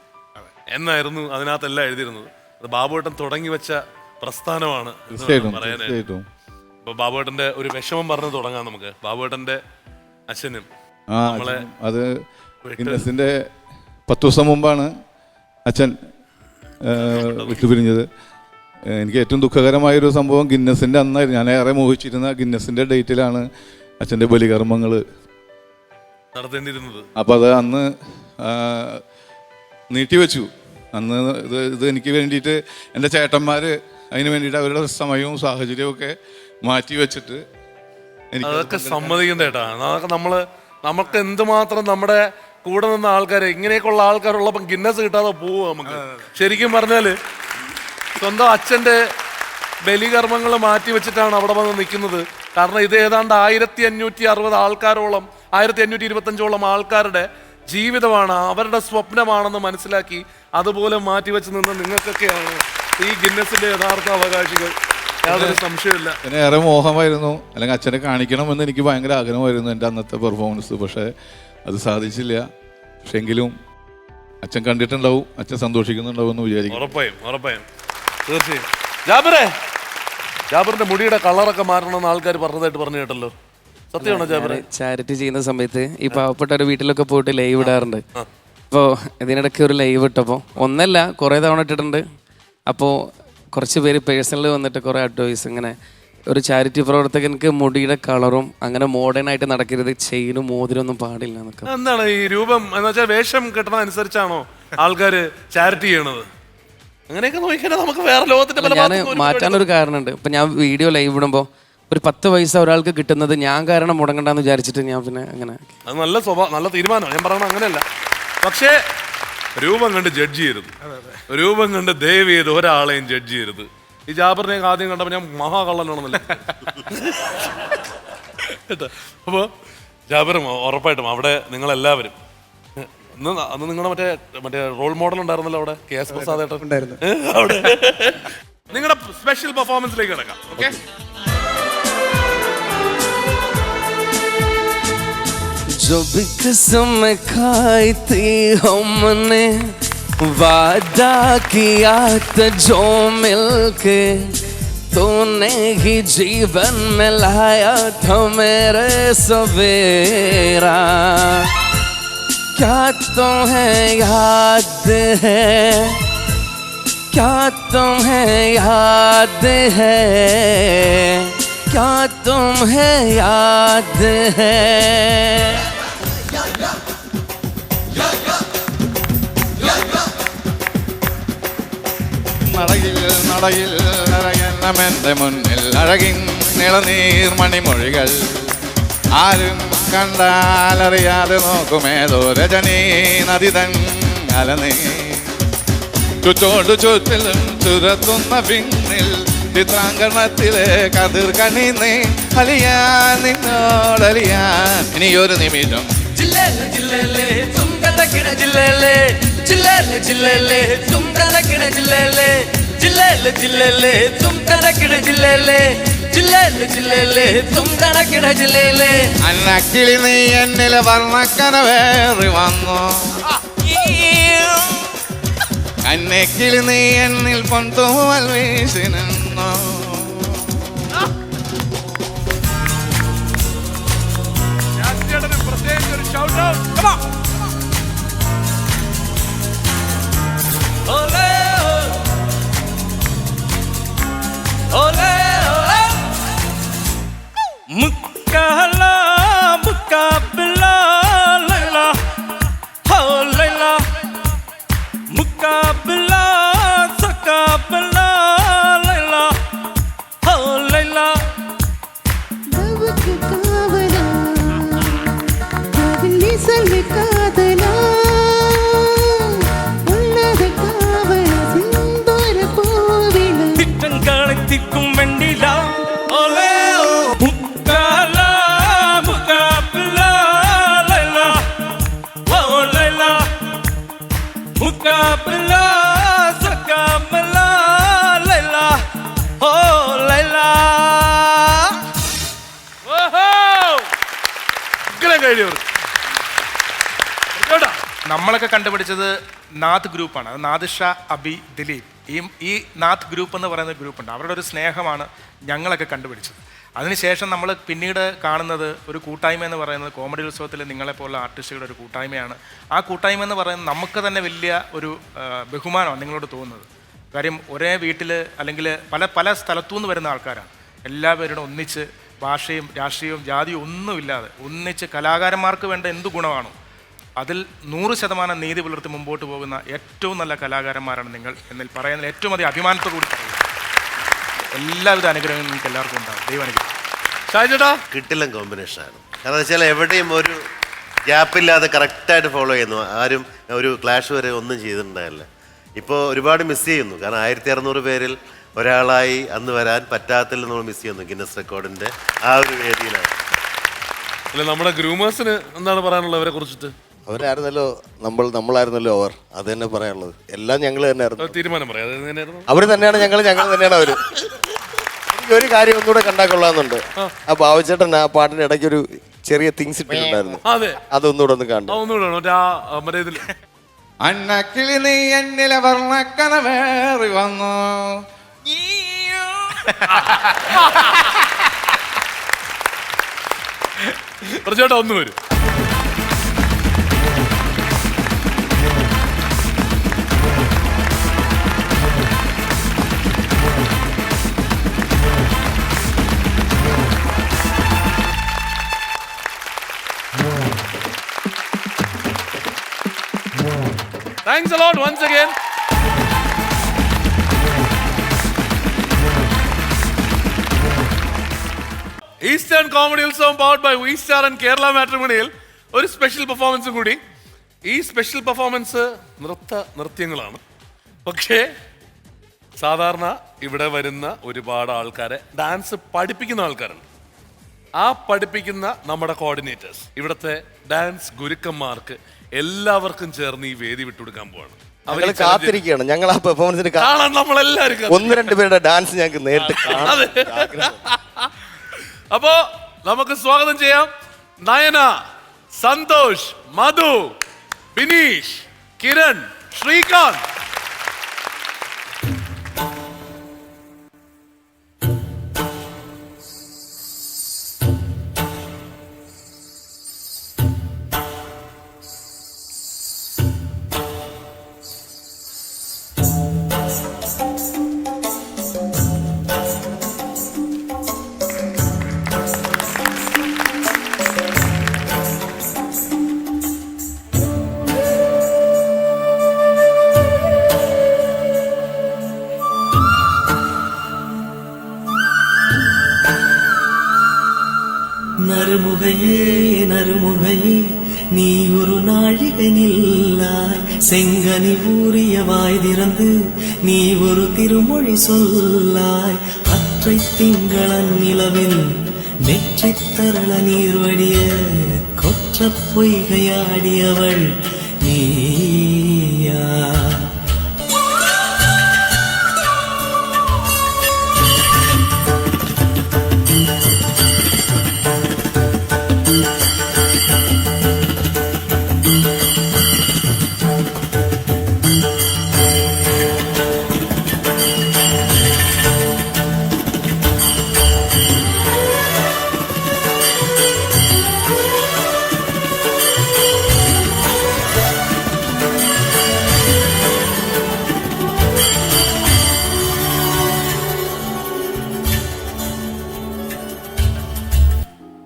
എന്നായിരുന്നു അതിനകത്തെല്ലാം എഴുതിയിരുന്നത്. അത് ബാബുവേട്ടൻ തുടങ്ങി വെച്ച പ്രസ്ഥാനമാണ് പറയാനായിട്ട്. അപ്പൊ ബാബുവേട്ടന്റെ ഒരു വിഷമം പറഞ്ഞ് തുടങ്ങാം നമുക്ക്. ബാബുവേട്ടന്റെ അച്ഛനും നമ്മളെ അത് ഗിന്നസിന്റെ 10 ദിവസം മുമ്പാണ് അച്ഛൻ വിട്ടുപിരിഞ്ഞത്. എനിക്ക് ഏറ്റവും ദുഃഖകരമായൊരു സംഭവം ഗിന്നസിന്റെ അന്നായിരുന്നു. ഞാൻ ഏറെ മോഹിച്ചിരുന്ന ഗിന്നസിന്റെ ഡേറ്റിലാണ് അച്ഛൻ്റെ ബലികർമ്മങ്ങൾ നടത്തേണ്ടിയിരുന്നത്. അപ്പോൾ അത് അന്ന് നീട്ടിവെച്ചു. അന്ന് ഇത് എനിക്ക് വേണ്ടിയിട്ട് എൻ്റെ ചേട്ടന്മാർ അതിന് വേണ്ടിയിട്ട് അവരുടെ സമയവും സാഹചര്യവും ഒക്കെ മാറ്റി വെച്ചിട്ട് അതൊക്കെ സമ്മതിക്കണ്ട ചേട്ടാ. അതൊക്കെ നമുക്ക് എന്തുമാത്രം നമ്മുടെ കൂടെ നിന്ന ആൾക്കാർ, ഇങ്ങനെയൊക്കെയുള്ള ആൾക്കാരുള്ളപ്പം ഗിന്നസ് കിട്ടാതെ പോവും നമുക്ക്. ശരിക്കും പറഞ്ഞാല് സ്വന്തം അച്ഛൻ്റെ ബലികർമ്മങ്ങൾ മാറ്റി വെച്ചിട്ടാണ് അവിടെ വന്ന് നിൽക്കുന്നത്. കാരണം ഇത് ഏതാണ്ട് 1560 ആൾക്കാരോളം 1525ഓളം ആൾക്കാരുടെ ജീവിതമാണ്, അവരുടെ സ്വപ്നമാണെന്ന് മനസ്സിലാക്കി അതുപോലെ മാറ്റിവെച്ച് നിന്ന് നിങ്ങൾക്കൊക്കെയാണ് ഈ ഗിന്നസിന്റെ യഥാർത്ഥ അവകാശികൾ. യാതൊരു സംശയമില്ല. പിന്നെ ഏറെ മോഹമായിരുന്നു, അല്ലെങ്കിൽ അച്ഛനെ കാണിക്കണമെന്ന് എനിക്ക് ഭയങ്കര ആഗ്രഹമായിരുന്നു എൻ്റെ അന്നത്തെ പെർഫോമൻസ്. പക്ഷേ അത് സാധിച്ചില്ല. പക്ഷെ എങ്കിലും അച്ഛൻ കണ്ടിട്ടുണ്ടാവും, അച്ഛൻ സന്തോഷിക്കുന്നുണ്ടാവും എന്ന് വിചാരിക്കും. ഉറപ്പായും തീർച്ചയായും. ജാബറിന്റെ മുടിയുടെ കളറൊക്കെ മാറണമെന്ന് ആൾക്കാർ പറഞ്ഞതായിട്ട് പറഞ്ഞു കേട്ടല്ലോ, സത്യമാണോ ജാബറെ? ചാരിറ്റി ചെയ്യുന്ന സമയത്ത് ഈ പാവപ്പെട്ട ഒരു വീട്ടിലൊക്കെ പോയിട്ട് ലൈവ് ഇടാറുണ്ട്. അപ്പോൾ ഇതിനിടയ്ക്ക് ഒരു ലൈവ് ഇട്ടപ്പോൾ ഒന്നല്ല കുറേ തവണ ഇട്ടിട്ടുണ്ട്. അപ്പോൾ കുറച്ച് പേര് പേഴ്സണലി വന്നിട്ട് കുറേ അഡ്വൈസ്, ഇങ്ങനെ ഒരു ചാരിറ്റി പ്രവർത്തകർക്ക് മുടിയുടെ കളറും അങ്ങനെ മോഡേൺ ആയിട്ട് നടക്കരുത്, ചെയിനും മോതിരൊന്നും പാടില്ല എന്നൊക്കെ. എന്താണ് ഈ രൂപം എന്ന് വെച്ചാൽ വേഷം കിട്ടണ അനുസരിച്ചാണോ ആൾക്കാര് ചാരിറ്റി ചെയ്യണത്? അങ്ങനെയൊക്കെ നോക്കിയാൽ നമുക്ക് വേറെ ലോകത്തിന്റെ ഞാൻ മാറ്റാനൊരു കാരണമുണ്ട്. ഇപ്പം ഞാൻ വീഡിയോ ലൈവ് ഇടുമ്പോൾ ഒരു 10 പൈസ ഒരാൾക്ക് കിട്ടുന്നത് ഞാൻ കാരണം മുടങ്ങണ്ടെന്ന് വിചാരിച്ചിട്ട് ഞാൻ പിന്നെ അങ്ങനെ. അത് നല്ല തീരുമാനമാണ്. ഞാൻ പറയണത് അങ്ങനെയല്ല. പക്ഷേ രൂപം കണ്ട് ജഡ്ജ് ചെയ്യരുത്. രൂപം കണ്ട് ദയവ് ചെയ്ത് ഒരാളെയും ജഡ്ജ് ചെയ്യരുത്. ഈ ജാബറിനെ ആദ്യം കണ്ടപ്പോൾ ഞാൻ മഹാകള്ളനാണെന്നല്ല. അപ്പോൾ ജാബറും ഉറപ്പായിട്ടും അവിടെ നിങ്ങളെല്ലാവരും അന്ന് നിങ്ങളുടെ മറ്റേ റോൾ മോഡൽ ഉണ്ടായിരുന്നല്ലോ അവിടെ, KS പ്രസാദ് ഏട്ടൻ. അവിടെ നിങ്ങളുടെ സ്പെഷ്യൽ പെർഫോമൻസിലേക്ക് കിടക്കാം. ഓക്കെ, जो भी कसम खाई थी हमने, वादा किया था जो मिलके, तूने ही जीवन में लाया था मेरे सवेरा. क्या तुम्हें याद है, क्या तुम्हें याद है क्या तुम्हें याद है നടയിൽ നടയിൽ നിറയണമെന്റെ മുന്നിൽ അഴകിൻ നിളനീർമണിമൊഴികൾ ആരും കണ്ടാലറിയാതെ നോക്കുമേതോ രജനീ നദിതൻ അലനീ ചുറ്റോട് ചുറ്റിലും ചുരത്തുന്ന പിന്നിൽ ചിത്രാങ്കണത്തിലെ കതിർ കണിന്നേ അലിയാൻ നിന്നോടലിയാൻ ഇനിയൊരു നിമിഷം ജില്ലേലെ ജില്ലേലെ തുങ്കടക്കിട ജില്ലേലെ ജില്ലേലെ ജില്ലേലെ തുങ്കടക്കിട ജില്ലേലെ ജില്ലേലെ ജില്ലേലെ തുങ്കടക്കിട ജില്ലേലെ ജില്ലേലെ ജില്ലേലെ തുങ്കടക്കിട ജില്ലേലെ അന്നക്കിളി നീ എന്നിലെ വർണ്ണക്കനവേറി വന്നു അന്നക്കിളി നീ എന്നിൽ പൊന്തൂവൽ വീശി നിന്നു മുക്കഹല മുക്കബില ലൈല ഹോ ലൈല മുക്കബില സകബില ലൈല ഹോ ലൈല ദവക്ക് കാവല കാവലി സൽ കാതല ഉള്ളത കാവല സിന്ദൂര പൂവില തിട്ടൻ കളത്തിക്കും വെണ്ടില ഓലേ നമ്മളൊക്കെ കണ്ടുപിടിച്ചത് നാഥ് ഗ്രൂപ്പാണ്. അത് നാദിഷ, അബി, ദിലീപ്. ഈ നാഥ് ഗ്രൂപ്പ് എന്ന് പറയുന്ന ഗ്രൂപ്പുണ്ട്. അവരുടെ ഒരു സ്നേഹമാണ് ഞങ്ങളൊക്കെ കണ്ടുപിടിച്ചത്. അതിനുശേഷം നമ്മൾ പിന്നീട് കാണുന്നത് ഒരു കൂട്ടായ്മ എന്ന് പറയുന്നത് കോമഡി ഉത്സവത്തിൽ നിങ്ങളെപ്പോലുള്ള ആർട്ടിസ്റ്റുകളുടെ ഒരു കൂട്ടായ്മയാണ്. ആ കൂട്ടായ്മ എന്ന് പറയുന്നത് നമുക്ക് തന്നെ വലിയ ഒരു ബഹുമാനമാണ് നിങ്ങളോട് തോന്നുന്നത്. കാര്യം ഒരേ വീട്ടിൽ അല്ലെങ്കിൽ പല പല സ്ഥലത്തുനിന്ന് വരുന്ന ആൾക്കാരാണ്. എല്ലാവരുടെ ഒന്നിച്ച് ഭാഷയും രാഷ്ട്രീയവും ജാതിയും ഒന്നുമില്ലാതെ ഒന്നിച്ച് കലാകാരന്മാർക്ക് വേണ്ട എന്ത് ഗുണമാണോ അതിൽ 100% നീതി പുലർത്തി മുമ്പോട്ട് പോകുന്ന ഏറ്റവും നല്ല കലാകാരന്മാരാണ് നിങ്ങൾ എന്നിൽ പറയുന്നതിൽ ഏറ്റവും അധികം അഭിമാനത്തോടുകൂടി പറയുന്നത്. എല്ലാവിധ അനുഗ്രഹങ്ങളും നിങ്ങൾക്ക് എല്ലാവർക്കും ഉണ്ടാകും. ദൈവാനുഗ്രഹം. കിട്ടില്ല കോമ്പിനേഷനാണ്. കാരണം വെച്ചാൽ എവിടെയും ഒരു ഗ്യാപ്പില്ലാതെ കറക്റ്റായിട്ട് ഫോളോ ചെയ്യുന്നു. ആരും ഒരു ക്ലാഷ് വരെ ഒന്നും ചെയ്തിട്ടുണ്ടായില്ല. ഇപ്പോൾ ഒരുപാട് മിസ് ചെയ്യുന്നു. കാരണം 1600 പേരിൽ ഒരാളായി അന്ന് വരാൻ പറ്റാത്തിൽ നമ്മൾ മിസ് ചെയ്യുന്നു. ഗിന്നസ് റെക്കോർഡിൻ്റെ ആ ഒരു വേദിയിലാണ്. അല്ല, നമ്മുടെ ഗ്രൂമേഴ്സിന് എന്താണ് പറയാനുള്ളത് അവരെ കുറിച്ചിട്ട്? അവരായിരുന്നല്ലോ നമ്മളായിരുന്നല്ലോ അവർ. അത് തന്നെ പറയാനുള്ളത്. എല്ലാം ഞങ്ങൾ തന്നെയായിരുന്നു. തീരുമാനം പറയാം. അവർ തന്നെയാണ് ഞങ്ങൾ തന്നെയാണ് അവര്. എനിക്ക് ഒരു കാര്യം ഒന്നുകൂടെ കണ്ടാൽ കൊള്ളാമെന്നുണ്ട്. ആ ബാബുചേട്ടൻ ആ പാട്ടിന്റെ ഇടയ്ക്ക് ഒരു ചെറിയ തിങ്സ് ഇട്ടിട്ടുണ്ടായിരുന്നു. അതൊന്നുകൂടെ ഒന്ന് കണ്ടു. അന്നക്കിളി നീ എന്നിലെ വർണ്ണക്കനവേറി വന്നു പ്രജോട്ട ഒന്ന് വരും. Thanks a lot once again. Eastern comedy ഉത്സവം powered by V star and Kerala മാട്രിമോണിയിൽ ഒരു സ്പെഷ്യൽ പെർഫോമൻസും കൂടി. ഈ സ്പെഷ്യൽ പെർഫോമൻസ് നൃത്യങ്ങളാണ്. പക്ഷേ സാധാരണ ഇവിടെ വരുന്ന ഒരുപാട് ആൾക്കാരെ ഡാൻസ് പഠിപ്പിക്കുന്ന ആൾക്കാരുണ്ട്. ആ പഠിപ്പിക്കുന്ന നമ്മുടെ കോർഡിനേറ്റേഴ്സ്, ഇവിടുത്തെ ഡാൻസ് ഗുരുക്കന്മാർക്ക് എല്ലാവർക്കും ചേർന്ന് ഈ വേദി വിട്ടുകൊടുക്കാൻ പോവാണ്. അവര് കാത്തിരിക്കുകയാണ്. ഞങ്ങൾ ആ പെർഫോമൻസിന് കാണാൻ നമ്മളെല്ലാവരും 1-2 പേരുടെ ഡാൻസ് ഞങ്ങൾക്ക് നേരിട്ട് കാണാം. അപ്പോ നമുക്ക് സ്വാഗതം ചെയ്യാം നയന, സന്തോഷ്, മധു, ബിനീഷ്, കിരൺ, ശ്രീകാന്ത്. ஆறுமுகையே நறுமுகையே நீ ஒரு நாழிகை நில்லாய் செங்கனி ஊறிய வாய் திறந்து நீ ஒரு திருமொழி சொல்லாய் அற்றை திங்களன் நிலவில் நெற்றி தரள நீர் வடிய கொற்ற பொய்கையாடியவள் நீயா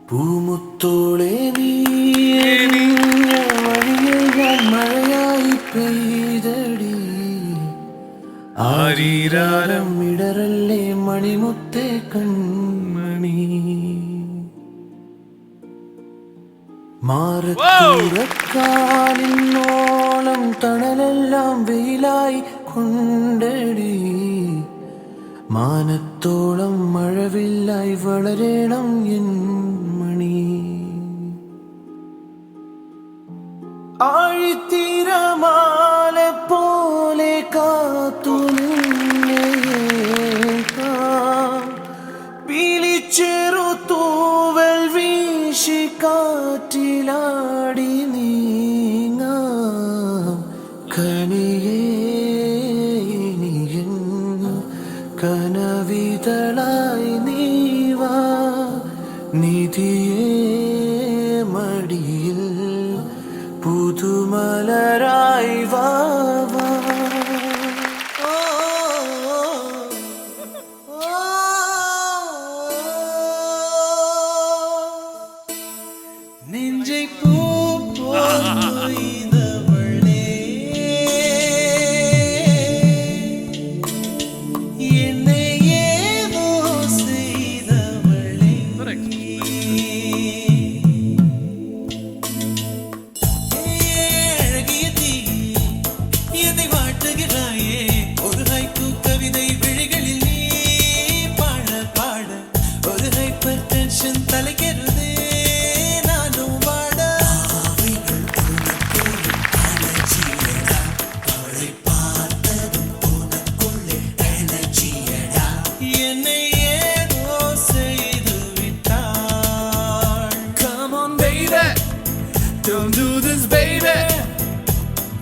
பூமுத்தோளே நீ மழையாய் பெய்தடி ஆரீராரம் இடரல்லே மணிமுத்தே கண்மணி மாறத்தூரக்காலின் ஓலம் தணலெல்லாம் வெயிலாய் கொண்டடி மானத்தோളം മഴവില്ലായി വളരണം എൻ മണി ആഴിത്തീരമാല പോലെ കാത്തു പീലിച്ചെറു തൂവൽ വീശി കാറ്റിലാടി നീങ്ങാം കനിയേ കനവിതളായി നീവാ നിധിയേ മടിയിൽ പുതുമലരായി വാവാ നെഞ്ചை பூ Don't do this, baby.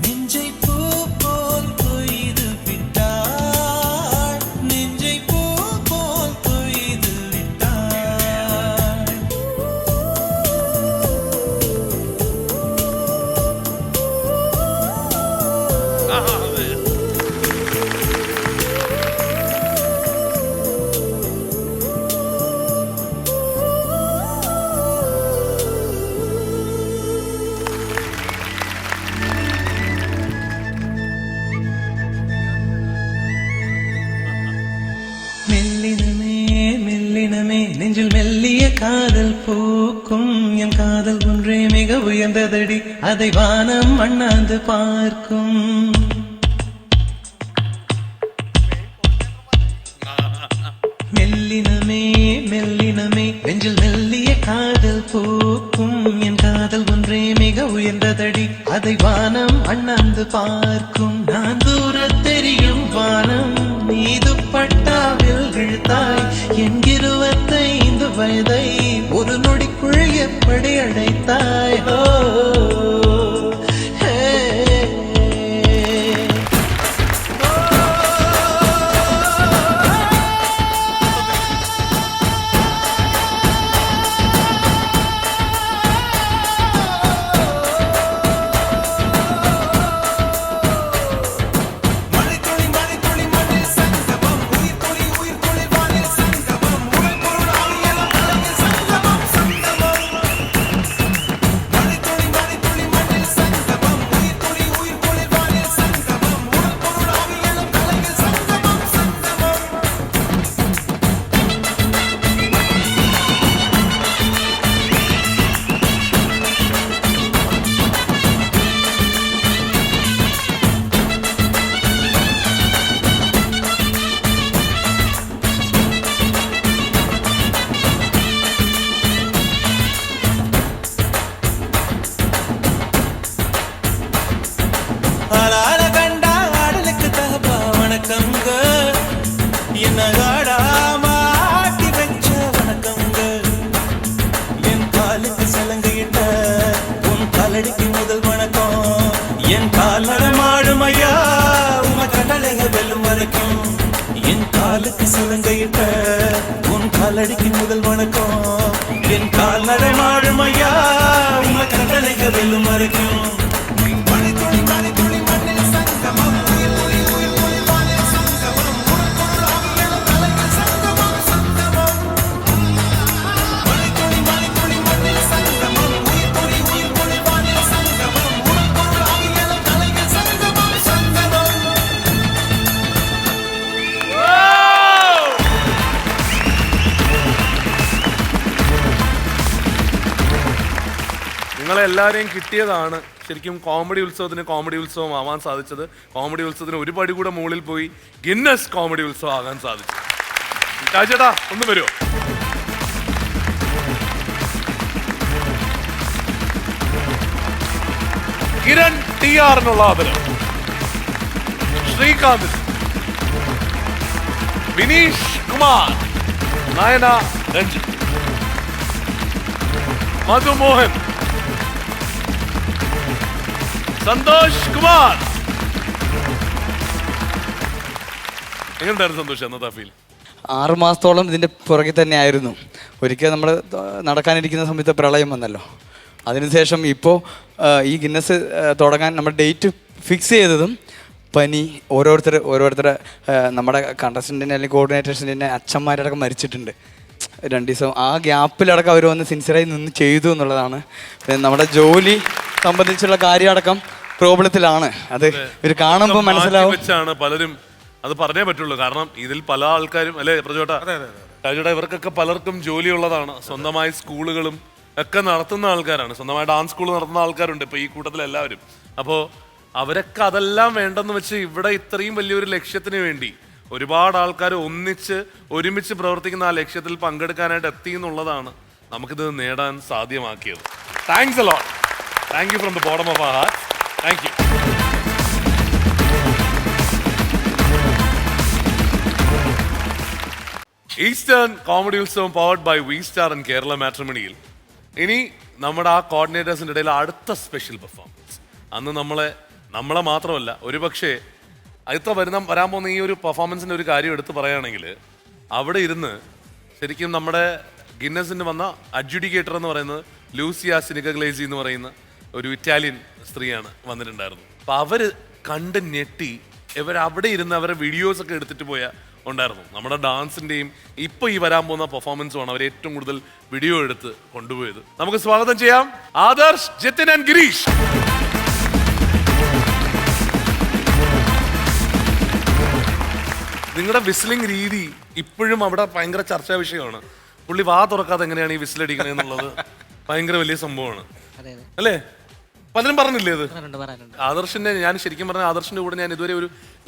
நெஞ்சை பூ போல் கொய்து விட்டாள் நெஞ்சை பூ போல் கொய்து விட்டாள் மெல்லினமே நெஞ்சில் மெல்லிய காதல் பூக்கும் என் காதல் ஒன்றே மிக உயர்ந்ததடி அதை வானம் அண்ணாந்து பார்க்கும் மெல்லினமே நெஞ்சில் மெல்லிய காதல் பூக்கும் என் காதல் ஒன்றே மிக உயர்ந்ததடி அதை வானம் அண்ணாந்து பார்க்கும் நான் தூர தெரியும் வானம் நீது பட்டாவில் இழுத்தாய் என் 25 வயதை ஒரு நொடிக்குள் எப்படி அடைத்தாய் என் கால் நடமாடும் ஐயா உங்க கட்டளைங்க வெல்லும் வரைக்கும் என் காலுக்கு சலங்கையிட்ட உன் காலடிக்கு முதல் வணக்கம் என் கால் நடமாடும் ஐயா உங்க கட்டளைங்க வெல்லும் வரைக்கும் നിങ്ങളെല്ലാവരെയും കിട്ടിയതാണ് ശരിക്കും കോമഡി ഉത്സവത്തിന് കോമഡി ഉത്സവം ആവാൻ സാധിച്ചത്. കോമഡി ഉത്സവത്തിന് ഒരു പടി കൂടെ മുകളിൽ പോയി ഗിന്നസ് കോമഡി ഉത്സവം ആകാൻ സാധിച്ചു. ചേട്ടാ ഒന്ന് വരുമോ? കിരൺ TR ആദരം, ശ്രീകാന്ത്, വിനീഷ് കുമാർ, നയന രഞ്ജിത്ത്, മധുമോഹൻ, സന്തോഷ് കുമാർ. എങ്ങനെയുണ്ടായിരുന്നു സന്തോഷ് അന്നത്തെ ഫീൽ? 6 മാസത്തോളം ഇതിൻ്റെ പുറകെ തന്നെ ആയിരുന്നു. ഒരിക്കൽ നമ്മൾ നടക്കാനിരിക്കുന്ന സമയത്ത് പ്രളയം വന്നല്ലോ. അതിനുശേഷം ഇപ്പോൾ ഈ ഗിന്നസ് തുടങ്ങാൻ നമ്മൾ ഡേറ്റ് ഫിക്സ് ചെയ്തതും പനി, ഓരോരുത്തരെ നമ്മുടെ കണ്ടസ്റ്റൻറ്റിൻ്റെ അല്ലെങ്കിൽ കോർഡിനേറ്റേഴ്സിൻ്റെ അച്ഛന്മാരടക്കം മരിച്ചിട്ടുണ്ട് 2 ദിവസം. ആ ഗ്യാപ്പിലടക്കം അവർ വന്ന് സിൻസിയറായി നിന്ന് ചെയ്തു എന്നുള്ളതാണ്. നമ്മുടെ ജോലി സംബന്ധിച്ചുള്ള കാര്യമടക്കം പ്രോബ്ലത്തിലാണ്. അത് ഇവർ കാണുമ്പോൾ മനസ്സിലാവും. വെച്ചാണ് പലരും അത് പറഞ്ഞേ പറ്റുള്ളൂ. കാരണം ഇതിൽ പല ആൾക്കാരും അല്ലേ പ്രജോട്ടാ, ഇവർക്കൊക്കെ പലർക്കും ജോലിയുള്ളതാണ്. സ്വന്തമായി സ്കൂളുകളും ഒക്കെ നടത്തുന്ന ആൾക്കാരാണ്. സ്വന്തമായി ഡാൻസ് സ്കൂൾ നടത്തുന്ന ആൾക്കാരുണ്ട് ഇപ്പോൾ ഈ കൂട്ടത്തിൽ എല്ലാവരും. അപ്പോൾ അവരൊക്കെ അതെല്ലാം വേണ്ടെന്ന് വെച്ച് ഇവിടെ ഇത്രയും വലിയൊരു ലക്ഷ്യത്തിന് വേണ്ടി ഒരുപാട് ആൾക്കാർ ഒരുമിച്ച് പ്രവർത്തിക്കുന്ന ആ ലക്ഷ്യത്തിൽ പങ്കെടുക്കാനായിട്ട് എത്തി എന്നുള്ളതാണ് നമുക്കിത് നേടാൻ സാധ്യമാക്കിയത്. Thanks a lot. Thank you from the bottom of our heart. Thank you. Eastern comedy ഉത്സവം powered by V star and Kerala മാട്രിമണിയിൽ ഇനി നമ്മുടെ ആ കോർഡിനേറ്റേഴ്സിൻ്റെ ഇടയിൽ അടുത്ത സ്പെഷ്യൽ പെർഫോമൻസ്. അന്ന് നമ്മളെ മാത്രമല്ല, ഒരുപക്ഷെ അടുത്ത വരാൻ പോകുന്ന ഈ ഒരു പെർഫോമൻസിൻ്റെ ഒരു കാര്യം എടുത്ത് പറയുകയാണെങ്കിൽ അവിടെ ഇരുന്ന് ശരിക്കും നമ്മുടെ ഗിന്നസിന് വന്ന അഡ്ജുഡിക്കേറ്റർ എന്ന് പറയുന്നത് ലൂസിയ സിനിഗഗ്ലേസി എന്ന് പറയുന്ന ഒരു ഇറ്റാലിയൻ സ്ത്രീയാണ് വന്നിട്ടുണ്ടായിരുന്നു. അപ്പോൾ അവർ കണ്ട് ഞെട്ടി അവിടെ ഇരുന്ന് അവരുടെ വീഡിയോസൊക്കെ എടുത്തിട്ട് ഉണ്ടായിരുന്നു. നമ്മുടെ ഡാൻസിൻ്റെയും ഇപ്പോൾ ഈ വരാൻ പോകുന്ന പെർഫോമൻസുമാണ് അവർ ഏറ്റവും കൂടുതൽ വീഡിയോ എടുത്ത് കൊണ്ടുപോയത്. നമുക്ക് സ്വാഗതം ചെയ്യാം ആദർശ്, ജിതിൻ ആൻഡ് ഗിരീഷ്. നിങ്ങളുടെ വിസിലിംഗ് രീതി ഇപ്പോഴും അവിടെ ഭയങ്കര ചർച്ചാ വിഷയമാണ്. പുള്ളി വാ തുറക്കാതെ എങ്ങനെയാണ് ഈ വിസിലടിക്കണേ എന്നുള്ളത് ഭയങ്കര വലിയ സംഭവമാണ് അല്ലേ? പലരും പറഞ്ഞില്ലേ അത്? ആദർശിന്റെ ഞാൻ ശരിക്കും പറഞ്ഞ ആദർശിന്റെ കൂടെ ഞാൻ ഇതുവരെ ഒരു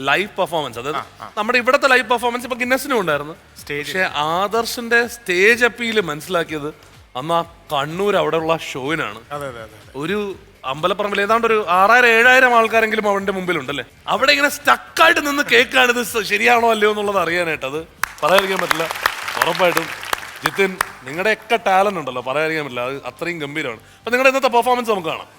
ലൈവ് പെർഫോമൻസ്, അതായത് നമ്മുടെ ഇവിടുത്തെ ലൈവ് പെർഫോമൻസ് ഇപ്പൊ ഗിന്നസിനും ഉണ്ടായിരുന്നു. പക്ഷേ ആദർശിന്റെ സ്റ്റേജ് അപ്പീൽ മനസ്സിലാക്കിയത് അന്ന് ആ കണ്ണൂർ അവിടെയുള്ള ഷോയിനാണ്. ഒരു അമ്പലപ്പറമ്പിൽ ഏതാണ്ട് ഒരു 6000-7000 ആൾക്കാരെങ്കിലും അവന്റെ മുമ്പിലുണ്ടല്ലേ. അവിടെ ഇങ്ങനെ സ്റ്റക്കായിട്ട് നിന്ന് കേൾക്കാണ് ഇത് ശരിയാണോ അല്ലയോ എന്നുള്ളത് അറിയാനായിട്ട്. അത് പറയാതിരിക്കാൻ പറ്റില്ല. ഉറപ്പായിട്ടും ജിതിൻ, നിങ്ങളുടെയൊക്കെ ടാലന്റ് ഉണ്ടല്ലോ, പറയാതിരിക്കാൻ പറ്റില്ല. അത് അത്രയും ഗംഭീരമാണ്. അപ്പൊ നിങ്ങളുടെ ഇന്നത്തെ പെർഫോമൻസ് നമുക്ക് കാണാം.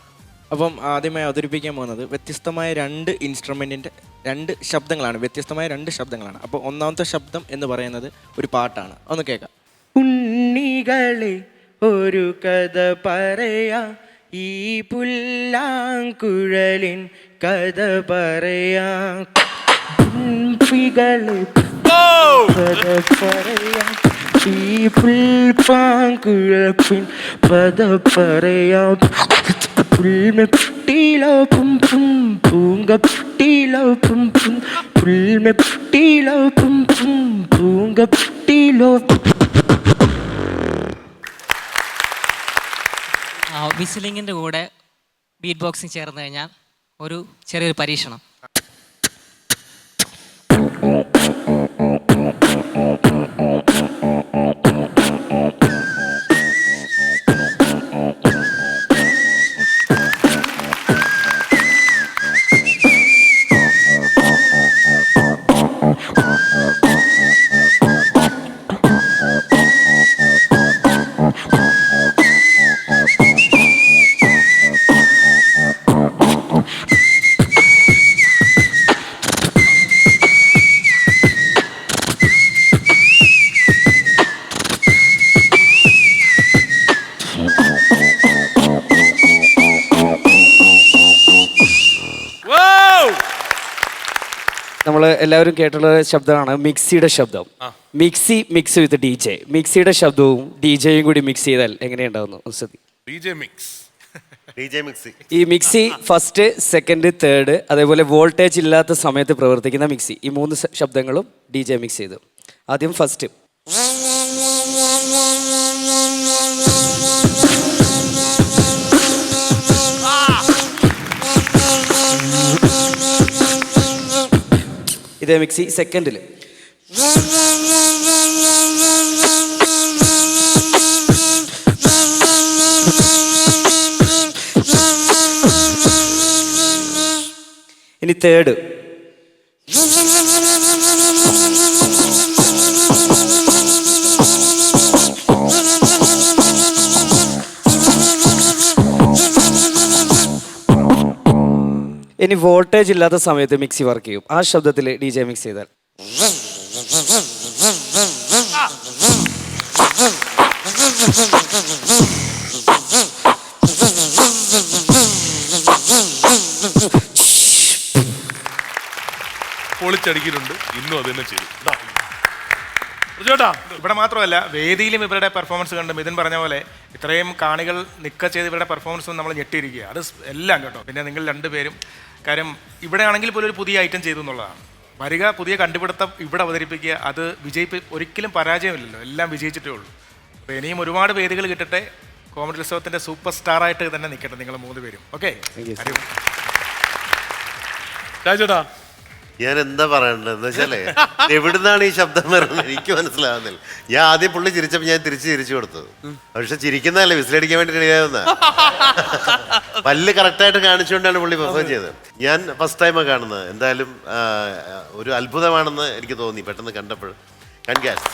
അപ്പം ആദ്യമായി അവതരിപ്പിക്കാൻ പോകുന്നത് വ്യത്യസ്തമായ 2 ഇൻസ്ട്രുമെൻറ്റിൻ്റെ 2 ശബ്ദങ്ങളാണ്. വ്യത്യസ്തമായ 2 ശബ്ദങ്ങളാണ്. അപ്പോൾ ഒന്നാമത്തെ ശബ്ദം എന്ന് പറയുന്നത് ഒരു പാട്ടാണ്. ഒന്ന് കേൾക്കാം. ഉണ്ണികളെ ഒരു കഥ പറയാ, ഈ പുല്ലാങ്കുഴലിൻ കഥ പറയാ, കഥ പറയാ, ഈ പുൽപ്പാങ്കുഴപ്പിൻ കഥ പറയാ, പുൽമെ പുട്ടിലോ പും പും പൂങ്ക പുട്ടിലോ പും പും, പുൽമെ പുട്ടിലോ പും പും പൂങ്ക പുട്ടിലോ. വിസിലിങ്ങിൻ്റെ കൂടെ ബീറ്റ് ബോക്സിങ് ചേർന്ന് കഴിഞ്ഞാൽ ഒരു ചെറിയൊരു പരീക്ഷണം. നമ്മൾ എല്ലാവരും കേട്ടുള്ള ശബ്ദമാണ് മിക്സിയുടെ ശബ്ദം. മിക്സി മിക്സ് വിത്ത് DJ. മിക്സിയുടെ ശബ്ദവും DJയും കൂടി മിക്സ് ചെയ്താൽ എങ്ങനെയുണ്ടാവുന്നു? ഈ മിക്സി ഫസ്റ്റ്, സെക്കൻഡ്, തേർഡ്, അതേപോലെ വോൾട്ടേജ് ഇല്ലാത്ത സമയത്ത് പ്രവർത്തിക്കുന്ന മിക്സി. ഈ 3 ശബ്ദങ്ങളും DJ മിക്സ് ചെയ്തു. ആദ്യം ഫസ്റ്റ്. ഇതേ മിക്സി സെക്കൻഡിൽ. ഇനി തേർഡ്. ഇനി വോൾട്ടേജ് ഇല്ലാത്ത സമയത്ത് മിക്സി വർക്ക് ചെയ്യും. ആ ശബ്ദത്തിൽ DJ മിക്സ് ചെയ്താൽ പൊളിച്ചടിക്കുന്നുണ്ട്. ഇന്നും അത് തന്നെ ചെയ്തു. ഇവിടെ മാത്രമല്ല, വേദിയിലും ഇവരുടെ പെർഫോമൻസ് കണ്ട് മിഥുൻ പറഞ്ഞ പോലെ ഇത്രയും കാണികൾ ചെയ്ത് ഇവരുടെ പെർഫോമൻസ് നമ്മൾ ഞെട്ടിയിരിക്കുക. അത് എല്ലാം കേട്ടോ. പിന്നെ നിങ്ങൾ രണ്ടുപേരും, കാര്യം ഇവിടെ ആണെങ്കിൽ പോലും ഒരു പുതിയ ഐറ്റം ചെയ്തു എന്നുള്ളതാണ്. വരിക, പുതിയ കണ്ടുപിടുത്തം ഇവിടെ അവതരിപ്പിക്കുക, അത് ഒരിക്കലും പരാജയമില്ലല്ലോ, എല്ലാം വിജയിച്ചിട്ടേ ഉള്ളൂ. അപ്പോൾ ഇനിയും ഒരുപാട് വേദികൾ കിട്ടട്ടെ. കോമഡി ഉത്സവത്തിൻ്റെ സൂപ്പർ സ്റ്റാറായിട്ട് തന്നെ നിൽക്കട്ടെ നിങ്ങൾ 3 പേരും. ഓക്കെ, രാജേട്ടാ ഞാൻ എന്താ പറയണ്ടത് എന്ന് വെച്ചാലേ, എവിടുന്നാണ് ഈ ശബ്ദം വരുന്നത് എനിക്ക് മനസ്സിലാവുന്നില്ല. ഞാൻ ആദ്യം പുള്ളി ചിരിച്ചപ്പോൾ ഞാൻ തിരിച്ചു കൊടുത്തത്. പക്ഷെ ചിരിക്കുന്നതല്ലേ, വിസിലടിക്കാൻ വേണ്ടി റെഡിയാവുന്ന പല്ല് കറക്റ്റായിട്ട് കാണിച്ചുകൊണ്ടാണ് പുള്ളി പെർഫോം ചെയ്തത്. ഞാൻ ഫസ്റ്റ് ടൈമാണ് കാണുന്നത്. എന്തായാലും ഒരു അത്ഭുതമാണെന്ന് എനിക്ക് തോന്നി പെട്ടെന്ന് കണ്ടപ്പോൾ. കൺഗ്രാറ്റ്സ്.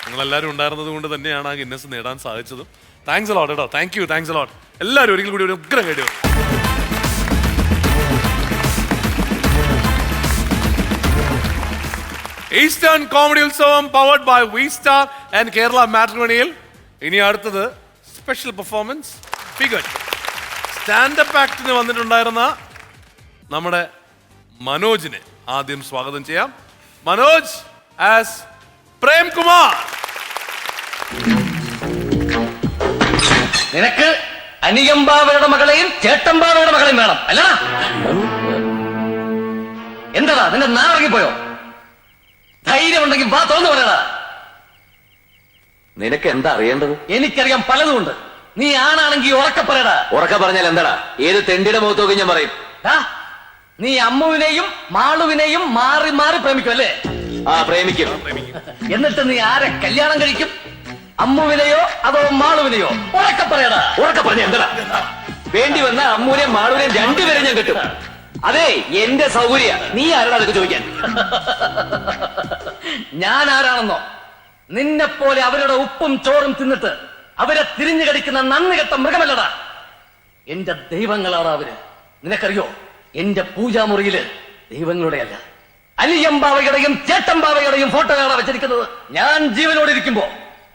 നിങ്ങളെല്ലാവരും ഉണ്ടായിരുന്നത് കൊണ്ട് തന്നെയാണ് ആ ഗിന്നസ് നേടാൻ സാധിച്ചതും. താങ്ക്സ് അലോട്ട് കേട്ടോ. Thank you a lot. എല്ലാവരും ഒരിക്കൽ കൂടി ഒരു ഉഗ്രം കേട്ടോ. ഈസ്റ്റേൺ കോമഡി ഉത്സവം powered by V star and Kerala matrimonial. ഇനി അടുത്തത് സ്പെഷ്യൽ പെർഫോമൻസ് ഫിഗർ. സ്റ്റാൻഡപ്പ് ആക്ടിന് വന്നിട്ടുണ്ടായിരുന്ന നമ്മുടെ മനോജിനെ ആദ്യം സ്വാഗതം ചെയ്യാം. മനോജ് ആസ് പ്രേംകുമാർ. നിനക്ക് അനിയമ്പാവയുടെ മകളെയും ചേട്ടമ്പാവയുടെ മകളെയും വേണം അല്ലടാ? എന്താടാ നിന്റെ നാറങ്ങിപ്പോയോ? ധൈര്യം ഉണ്ടെങ്കിൽ വാ തോന്നു പറയടാ. നിനക്ക് എന്താ അറിയേണ്ടത്? എനിക്കറിയാം പലതുമുണ്ട്. നീ ആണാണെങ്കിൽ ഉറക്കെ പറയടാ. ഉറക്കെ പറഞ്ഞാൽ എന്താടാ? ഏത് തെണ്ടിയുടെ മുഖത്ത് നോക്കി ഞാൻ പറയും. നീ അമ്മുവിനെയും മാളുവിനെയും മാറി മാറി പ്രേമിക്കും അല്ലേ? ആ, പ്രേമിക്കും. എന്നിട്ട് നീ ആരെ കല്യാണം കഴിക്കും? അമ്മുവിനെയോ അതോ മാളുവിനെയോ? ഉറക്കെ പറയടാ. ഉറക്കെ പറഞ്ഞ എന്താടാ? വേണ്ടി വന്ന അമ്മുവിനെയും മാളുവിനെയും രണ്ടുപേരെ ഞാൻ കിട്ടും. അതെ, എന്റെ സൗകര്യ. നീ ആരാടാ അതൊക്കെ ചോദിക്കാൻ? ഞാൻ ആരാണെന്നോ? നിന്നെ പോലെ അവരുടെ ഉപ്പും ചോറും തിന്നിട്ട് അവരെ തിരിഞ്ഞു കടിക്കുന്ന നന്ദി കെട്ട മൃഗമല്ലടാ. എന്റെ ദൈവങ്ങളാണ് അവര്. നിനക്കറിയോ, എന്റെ പൂജാമുറിയില് ദൈവങ്ങളുടെ അല്ല, അനിയമ്പാവയുടെയും ചേട്ടമ്പാവയുടെയും ഫോട്ടോയാണ് വെച്ചിരിക്കുന്നത്. ഞാൻ ജീവനോട് ഇരിക്കുമ്പോ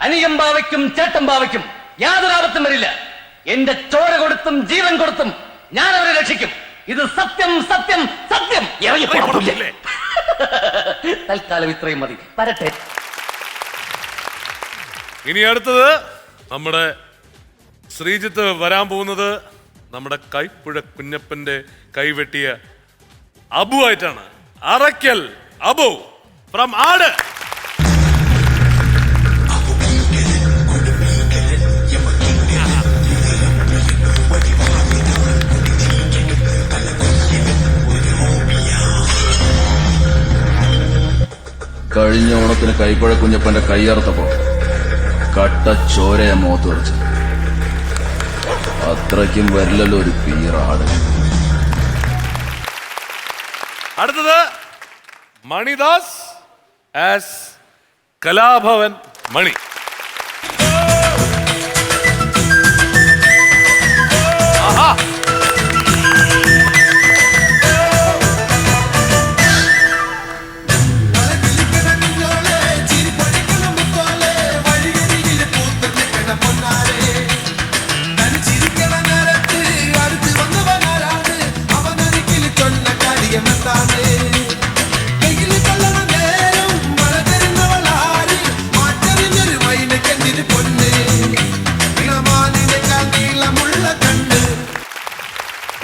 അനിയമ്പാവയ്ക്കും ചേട്ടമ്പാവയ്ക്കും യാതൊരു ആപത്തും വരില്ല. എന്റെ ചോര കൊടുത്തും ജീവൻ കൊടുത്തും ഞാൻ അവരെ രക്ഷിക്കും. ഇത് സത്യം സത്യം സത്യം. തൽക്കാലം ഇത്രയും മതി. വരട്ടെ. ഇനി അടുത്തത് നമ്മുടെ ശ്രീജിത്ത് വരാൻ പോകുന്നത് നമ്മുടെ കൈപ്പുഴ കുഞ്ഞപ്പന്റെ കൈവെട്ടിയ അബു ആയിട്ടാണ്. അറക്കൽ അബു ഫ്രം ആട്. കഴിഞ്ഞ ഓണത്തിന് കൈപ്പുഴ കുഞ്ഞപ്പന്റെ കൈയറുത്തപ്പോ കട്ട ചോരയെ മുഖത്ത് വെച്ച്. അത്രയ്ക്കും വരില്ലല്ലോ ഒരു പീറാട്. അടുത്തത് മണിദാസ് ആസ് കലാഭവൻ മണി.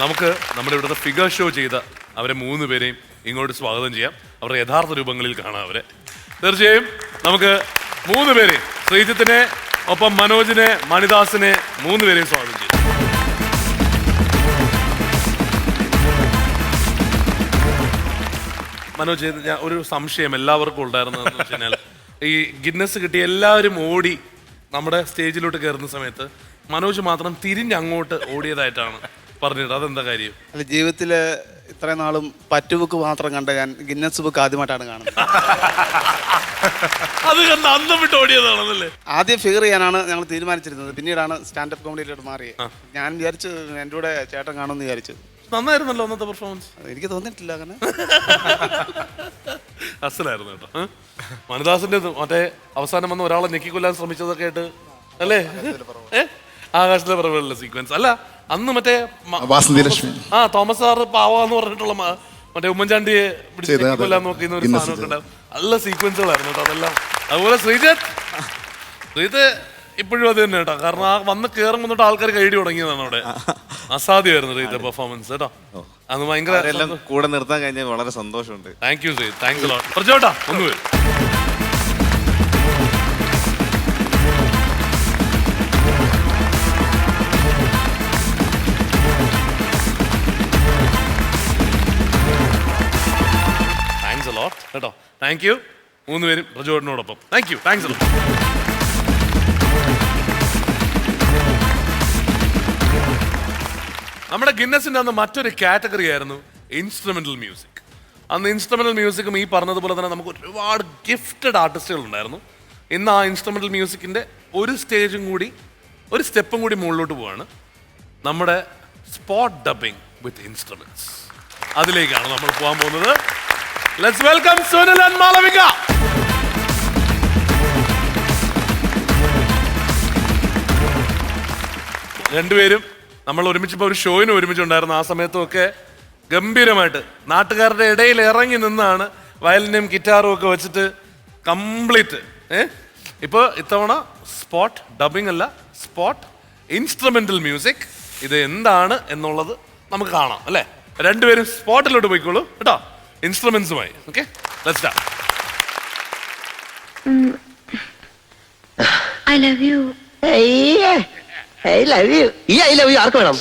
നമുക്ക് നമ്മുടെ ഇവിടുത്തെ ഫിഗർ ഷോ ചെയ്ത അവരെ 3 പേരെയും ഇങ്ങോട്ട് സ്വാഗതം ചെയ്യാം. അവരുടെ യഥാർത്ഥ രൂപങ്ങളിൽ കാണാം അവരെ. തീർച്ചയായും നമുക്ക് 3 പേരെയും, ശ്രീജിത്തിനെ, ഒപ്പം മനോജിനെ, മണിദാസിനെ 3 പേരെയും സ്വാഗതം ചെയ്യും. മനോജ്, ഞാൻ ഒരു സംശയം എല്ലാവർക്കും ഉണ്ടായിരുന്നതെന്ന് വെച്ച് കഴിഞ്ഞാൽ, ഈ ഗിന്നസ് കിട്ടിയ എല്ലാവരും ഓടി നമ്മുടെ സ്റ്റേജിലോട്ട് കയറുന്ന സമയത്ത് മനോജ് മാത്രം തിരിഞ്ഞങ്ങോട്ട് ഓടിയതായിട്ടാണ് പറഞ്ഞത്. അതെന്താ കാര്യം? അല്ല, ജീവിതത്തിൽ ഇത്രയും നാളും പറ്റുബുക്ക് മാത്രം കണ്ട ഞാൻ ഗിന്നസ് ബുക്ക് ആദ്യമായിട്ടാണ് കാണുന്നത്. അത് കണ്ട് അന്തം വിട്ട് ഓടിയതാണെന്നല്ലേ? ആദ്യം ഫിഗർ ചെയ്യാനാണ് ഞങ്ങൾ തീരുമാനിച്ചിരുന്നത്. പിന്നീടാണ് സ്റ്റാൻഡപ്പ് കോമഡിയിലോട്ട് മാറിയത്. ഞാൻ വിചാരിച്ചു എൻ്റെ കൂടെ ചേട്ടൻ കാണുമെന്ന് വിചാരിച്ചു. നന്നായിരുന്നല്ലോ അന്നത്തെ പെർഫോമൻസ്. എനിക്ക് തോന്നിയിട്ടില്ല അങ്ങനെ. അസലായിരുന്നു കേട്ടോ. മണിദാസിന്റെ മറ്റേ അവസാനം വന്ന് ഒരാളെ ഞെക്കിക്കൊല്ലാൻ ശ്രമിച്ചതൊക്കെ ആയിട്ട് അല്ലേ? ആകാശത്തിലെ പറവുള്ള സീക്വൻസ് അല്ല, അന്ന് മറ്റേ തോമസ് സാറ് പാവാന്ന് പറഞ്ഞിട്ടുള്ള മറ്റേ ഉമ്മൻചാണ്ടിയെ പിടിച്ചെല്ലാൻ നോക്കുന്ന ഒരു സാധനമൊക്കെ ഉണ്ടാവും. നല്ല സീക്വൻസുകളായിരുന്നു കേട്ടോ അതെല്ലാം. അതുപോലെ ശ്രീജിത്ത് ഇപ്പോഴും അത് തന്നെ കേട്ടോ. കാരണം ആ വന്ന് കയറും വന്നിട്ട് ആൾക്കാർ കൈഡി തുടങ്ങിയതാണ് അവിടെ. അസാധ്യമായിരുന്നു ശ്രീജിത്ത് പെർഫോമൻസ് കേട്ടോ. അന്ന് ഭയങ്കര കൂടെ നിർത്താൻ കഴിഞ്ഞാൽ വളരെ സന്തോഷമുണ്ട്. Thank you Sreejith, thanks lot. പ്രജോട്ടാ ഒന്ന് വരും. താങ്ക്സ് ലോട്ട് കേട്ടോ. താങ്ക് യു 3 പേരും പ്രജോട്ടിനോടൊപ്പം. Thank you, thanks lot. നമ്മുടെ ഗിന്നസിൻ്റെ അന്ന് മറ്റൊരു കാറ്റഗറി ആയിരുന്നു ഇൻസ്ട്രുമെന്റൽ മ്യൂസിക്. അന്ന് ഇൻസ്ട്രുമെന്റൽ മ്യൂസിക്കും ഈ പറഞ്ഞതുപോലെ തന്നെ നമുക്ക് ഒരുപാട് ഗിഫ്റ്റഡ് ആർട്ടിസ്റ്റുകൾ ഉണ്ടായിരുന്നു. ഇന്ന് ആ ഇൻസ്ട്രുമെന്റൽ മ്യൂസിക്കിൻ്റെ ഒരു സ്റ്റെപ്പും കൂടി മുകളിലോട്ട് പോവാണ്. നമ്മുടെ സ്പോട്ട് ഡബിങ് വിത്ത് ഇൻസ്ട്രുമെന്റ്സ്, അതിലേക്കാണ് നമ്മൾ പോകാൻ പോകുന്നത്. Let's welcome Sunil and Malavika. രണ്ടുപേരും നമ്മൾ ഒരുമിച്ചിപ്പോൾ ഒരു ഷോയിന് ഒരുമിച്ചുണ്ടായിരുന്നു. ആ സമയത്തൊക്കെ ഗംഭീരമായിട്ട് നാട്ടുകാരുടെ ഇടയിൽ ഇറങ്ങി നിന്നാണ് വയലിനും ഗിറ്റാറും ഒക്കെ വെച്ചിട്ട് കംപ്ലീറ്റ്. ഇപ്പോൾ ഇത്തവണ സ്പോട്ട് ഡബിങ് അല്ല, സ്പോട്ട് ഇൻസ്ട്രുമെന്റൽ മ്യൂസിക്. ഇത് എന്താണ് എന്നുള്ളത് നമുക്ക് കാണാം അല്ലേ? രണ്ടുപേരും സ്പോട്ടിലോട്ട് പോയിക്കോളൂ കേട്ടോ, ഇൻസ്ട്രുമെന്റ്സുമായി. Okay, let's start. I love you. I love you. ഈ I love you ആർക്ക് വേണം?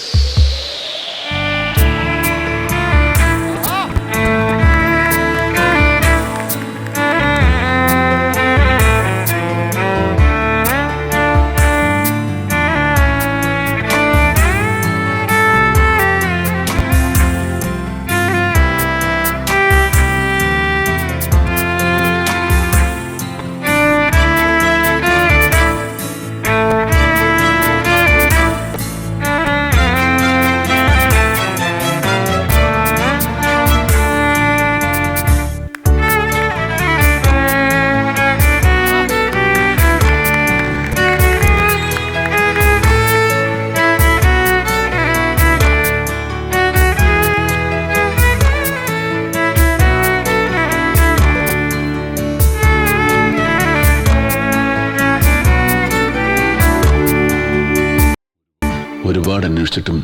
ഒരുപാട് അന്വേഷിച്ചിട്ടും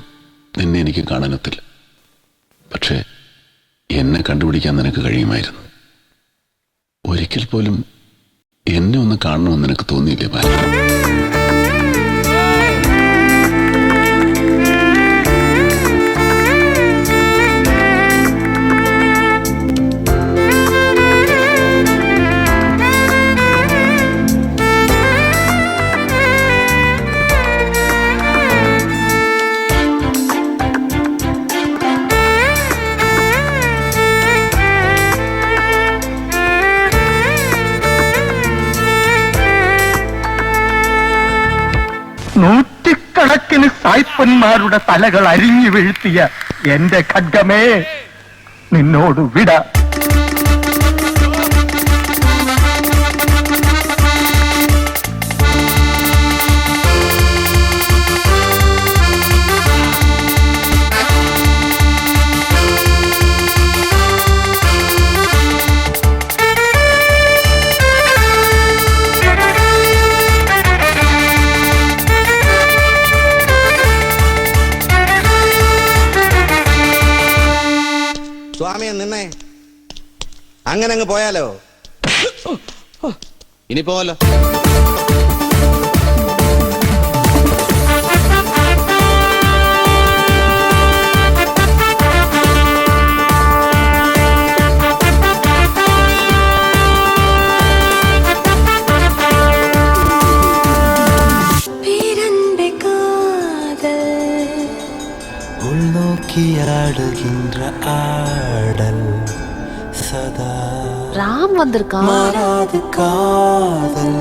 നിന്നെ എനിക്ക് കാണാനൊത്തില്ല. പക്ഷേ എന്നെ കണ്ടുപിടിക്കാൻ നിനക്ക് കഴിയുമായിരുന്നു. ഒരിക്കൽ പോലും എന്നെ ഒന്ന് കാണണമെന്ന് നിനക്ക് തോന്നിയില്ലേ ബാല? നൂറ്റിക്കണക്കിന് സായിപ്പന്മാരുടെ തലകൾ അരിഞ്ഞു വീഴ്ത്തിയ എന്റെ ഖഡ്ഗമേ, നിന്നോട് വിട. സ്വാമിയെ നിന്നേ. അങ്ങനെ അങ്ങ് പോയാലോ? ഇനി പോവല്ലോ. உள்நோக்கியாடுகின்ற ஆடல் சதா ராம் வந்திருக்கான். மாறாது காதல்.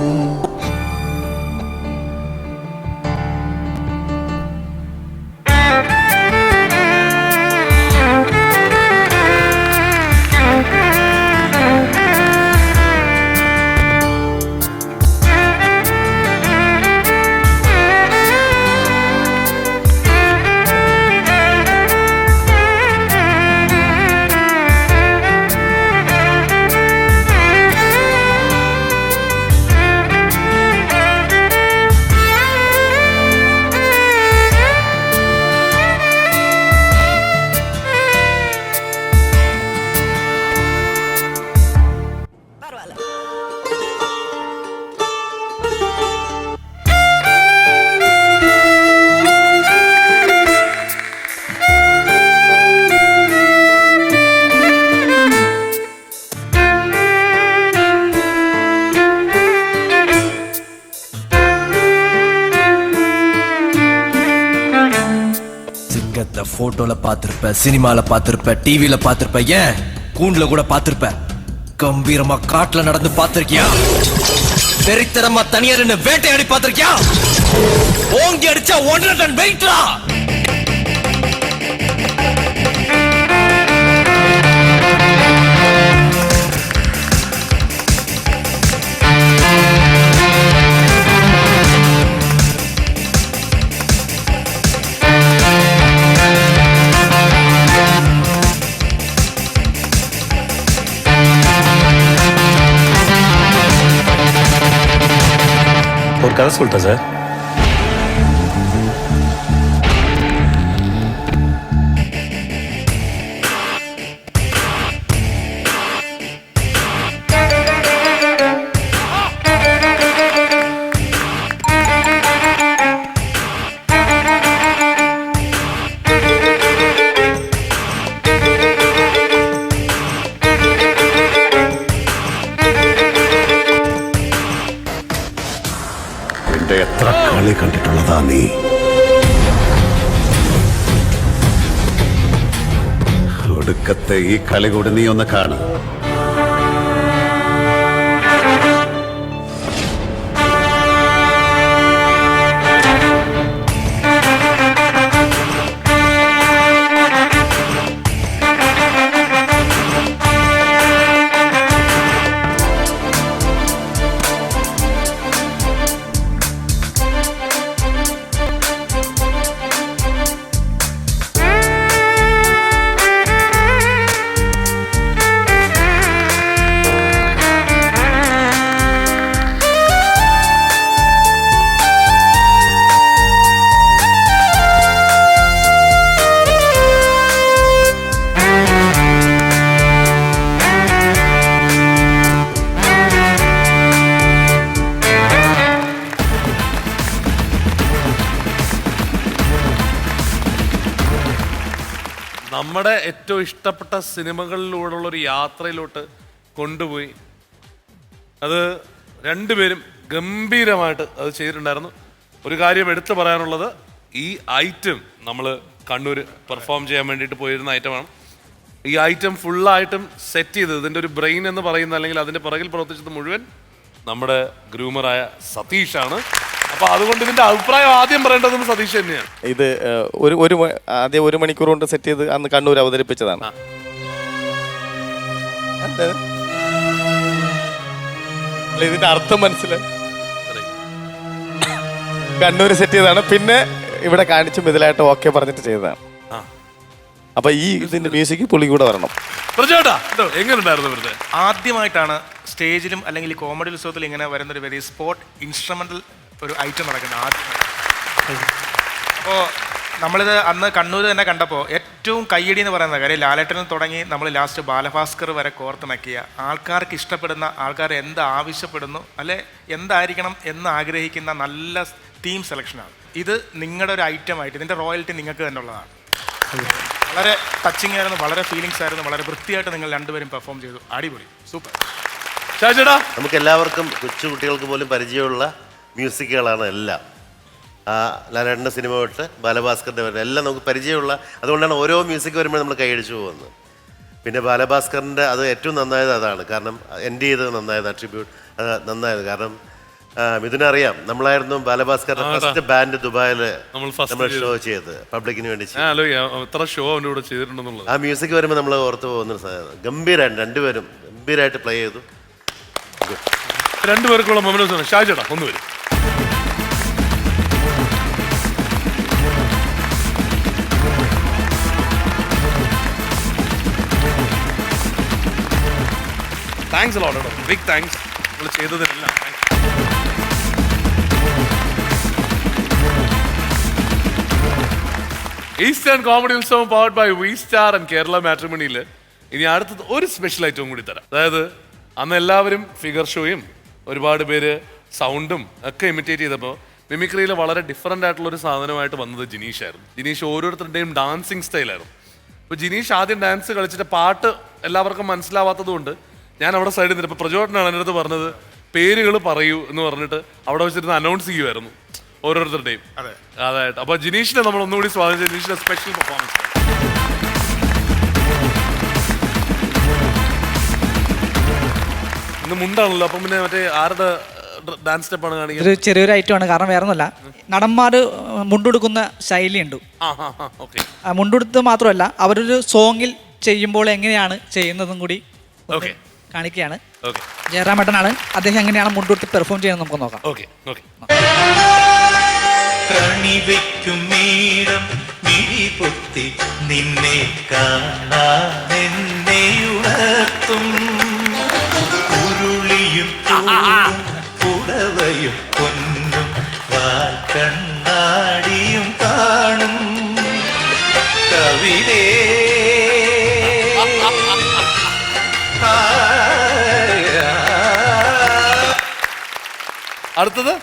போட்டோல பார்த்திருப்ப, சினிமால பார்த்திருப்ப, டிவில பார்த்திருப்ப, ஏன் கூண்டுல கூட பார்த்திருப்ப. கம்பீரமா காட்டுல நடந்து பார்த்திருக்கியா? வெறித்தனமா தனியார் வேட்டையாடி பார்த்திருக்கியா? ஓங்கி அடிச்சா 1.5 டன் வெயிட்ரா. ஒரு கதை சொல்லிட்டேன் சார். എത്ര കളി കണ്ടിട്ടുള്ളതാ നീ. ഒടുക്കത്തെ ഈ കളി കൂടി നീ ഒന്ന് കാണ. നമ്മുടെ ഏറ്റവും ഇഷ്ടപ്പെട്ട സിനിമകളിലൂടെയുള്ള ഒരു യാത്രയിലോട്ട് കൊണ്ടുപോയി. അത് രണ്ടുപേരും ഗംഭീരമായിട്ട് അത് ചെയ്തിട്ടുണ്ടായിരുന്നു. ഒരു കാര്യം എടുത്തു പറയാനുള്ളത്, ഈ ഐറ്റം നമ്മൾ കണ്ണൂർ പെർഫോം ചെയ്യാൻ വേണ്ടിയിട്ട് പോയിരുന്ന ഐറ്റമാണ്. ഈ ഐറ്റം ഫുള്ളായിട്ടും സെറ്റ് ചെയ്തത്, ഇതിൻ്റെ ഒരു ബ്രെയിൻ എന്ന് പറയുന്ന അല്ലെങ്കിൽ അതിൻ്റെ പുറകിൽ പ്രവർത്തിച്ചത് മുഴുവൻ നമ്മുടെ ഗ്രൂമറായ സതീഷാണ്. അപ്പൊ അതുകൊണ്ട് ഇതിന്റെ അഭിപ്രായം ആദ്യം പറയേണ്ടത് സതീഷ് തന്നെയാണ്. ഇത് ആദ്യം 1 മണിക്കൂർ കൊണ്ട് സെറ്റ് ചെയ്ത് അന്ന് കണ്ണൂർ അവതരിപ്പിച്ചതാണ്. ഇതിന്റെ അർത്ഥം മനസ്സിലായി. കണ്ണൂർ സെറ്റ് ചെയ്തതാണ്, പിന്നെ ഇവിടെ കാണിച്ചും ഇതിലായിട്ട് ഓക്കെ പറഞ്ഞിട്ട് ചെയ്തതാണ്. അപ്പൊ ഈ ഇതിന്റെ മ്യൂസിക് പുള്ളി കൂടെ വരണം. ആദ്യമായിട്ടാണ് സ്റ്റേജിലും അല്ലെങ്കിൽ കോമഡി ഉത്സവത്തിൽ ഇങ്ങനെ വരുന്നൊരു വെരി സ്പോട്ട് ഇൻസ്ട്രുമെന്റൽ ഒരു ഐറ്റം നടക്കുന്നത് ആദ്യമായിട്ട്. അപ്പോൾ നമ്മളിത് അന്ന് കണ്ണൂർ തന്നെ കണ്ടപ്പോൾ ഏറ്റവും കയ്യടി എന്ന് പറയുന്ന കാര്യം ലാലേട്ടനിൽ തുടങ്ങി നമ്മൾ ലാസ്റ്റ് ബാലഭാസ്കർ വരെ കോർത്തിണക്കിയ ആൾക്കാർക്ക് ഇഷ്ടപ്പെടുന്ന ആൾക്കാർ എന്ത് ആവശ്യപ്പെടുന്നു അല്ലെ എന്തായിരിക്കണം എന്ന് ആഗ്രഹിക്കുന്ന നല്ല ടീം സെലക്ഷനാണ് ഇത്. നിങ്ങളുടെ ഒരു ഐറ്റമായിട്ട് ഇതിൻ്റെ റോയൽറ്റി നിങ്ങൾക്ക് തന്നെ ഉള്ളതാണ്. വളരെ ടച്ചിങ് ആയിരുന്നു, വളരെ ഫീലിങ്സ് ആയിരുന്നു, വളരെ വൃത്തിയായിട്ട് നിങ്ങൾ രണ്ടുപേരും പെർഫോം ചെയ്തു. അടിപൊളി, സൂപ്പർ. ചേട്ടാ നമുക്ക് എല്ലാവർക്കും കൊച്ചു കുട്ടികൾക്ക് പോലും പരിചയമുള്ള മ്യൂസിക്കുകളാണ് എല്ലാം. ലാലേട്ടൻ്റെ സിനിമ തൊട്ട് ബാലഭാസ്കറിൻ്റെ വരെ എല്ലാം നമുക്ക് പരിചയമുള്ള, അതുകൊണ്ടാണ് ഓരോ മ്യൂസിക് വരുമ്പോൾ നമ്മൾ കൈയടിച്ചു പോകുന്നത്. പിന്നെ ബാലഭാസ്കറിൻ്റെ അത് ഏറ്റവും നന്നായത് അതാണ്. കാരണം എൻ്റെ ചെയ്തത് നന്നായത്, അട്രിബ്യൂട്ട് അത് നന്നായത്. കാരണം മിഥുനറിയാം, നമ്മളായിരുന്നു ബാലഭാസ്കറിന്റെ ഫസ്റ്റ് ബാൻഡ് ദുബായിൽ നമ്മൾ ഷോ ചെയ്ത് പബ്ലിക്കിന് വേണ്ടി. ആ മ്യൂസിക് വരുമ്പോൾ നമ്മൾ ഓർത്ത് പോകുന്ന സാധനം. ഗംഭീരമായിട്ട് രണ്ടുപേരും ഗംഭീരമായിട്ട് പ്ലേ ചെയ്തു. രണ്ടുപേർക്കുള്ള മൊമെന്റ്സ്. ഷാജേട്ടാ ഒന്ന് വരും. താങ്ക്സ് a lot കേട്ടോ, ബിഗ് താങ്ക്സ് നിങ്ങൾ ചെയ്തതിനെല്ലാം. ഈസ്റ്റേൺ കോമഡി ഉത്സവം powered by V star and Kerala മാട്രിമണിയിൽ ഇനി അടുത്തത് ഒരു സ്പെഷ്യൽ ഐറ്റവും കൂടി തരാം. അതായത് അന്ന് എല്ലാവരും ഫിഗർ ഷോയും ഒരുപാട് പേര് സൗണ്ടും ഒക്കെ ഇമിറ്റേറ്റ് ചെയ്തപ്പോൾ മിമിക്രിയിൽ വളരെ ഡിഫറൻ്റ് ആയിട്ടുള്ള ഒരു സാധനമായിട്ട് വന്നത് ജിനീഷ് ആയിരുന്നു. ജിനീഷ് ഓരോരുത്തരുടെയും ഡാൻസിങ് സ്റ്റൈലായിരുന്നു. അപ്പോൾ ജിനീഷ് ആദ്യം ഡാൻസ് കളിച്ചിട്ട് പാട്ട് എല്ലാവർക്കും മനസ്സിലാവാത്തത് കൊണ്ട് ഞാൻ അവിടെ സൈഡിൽ നിന്നിട്ട്, ഇപ്പോൾ പ്രചോദനാണ് എൻ്റെ അടുത്ത് പറഞ്ഞത് പേരുകൾ പറയൂ എന്ന് പറഞ്ഞിട്ട് അവിടെ വെച്ചിരുന്ന് അനൗൺസ് ചെയ്യുമായിരുന്നു ഓരോരുത്തരുടെയും. അതായിട്ട് അപ്പോൾ ജിനീഷിനെ നമ്മൾ ഒന്നുകൂടി സ്വാഗതം. ജിനീഷിന്റെ സ്പെഷ്യൽ പെർഫോമൻസ്. ഇന്ന് മുണ്ടാണല്ലോ, അപ്പം പിന്നെ മറ്റേ ആരുടെ ഡാൻസ് സ്റ്റെപ്പാണ് കാണിക്കുന്നത്? ഒരു ചെറിയൊരു ഐറ്റമാണ്. കാരണം വേറെ ഒന്നുമല്ല, നടന്മാർ മുണ്ടെടുക്കുന്ന ശൈലിയുണ്ട്. മുണ്ടെടുത്ത് മാത്രമല്ല, അവരൊരു സോങ്ങിൽ ചെയ്യുമ്പോൾ എങ്ങനെയാണ് ചെയ്യുന്നതും കൂടി കാണിക്കുകയാണ്. ജയറാമേട്ടനാണ്, അദ്ദേഹം എങ്ങനെയാണ് മുണ്ടെടുത്ത് പെർഫോം ചെയ്യുന്നത് നമുക്ക് നോക്കാം. കണിവയ്ക്കും നീടം മിഴിപൊത്തി നിന്നെ കാണാനെന്നെ ഉണർത്തും ഉരുളിയും പുടവയും പൊന്നും വാൽക്കണ്ണാടിയും കാണും കവിതേ. അടുത്തത്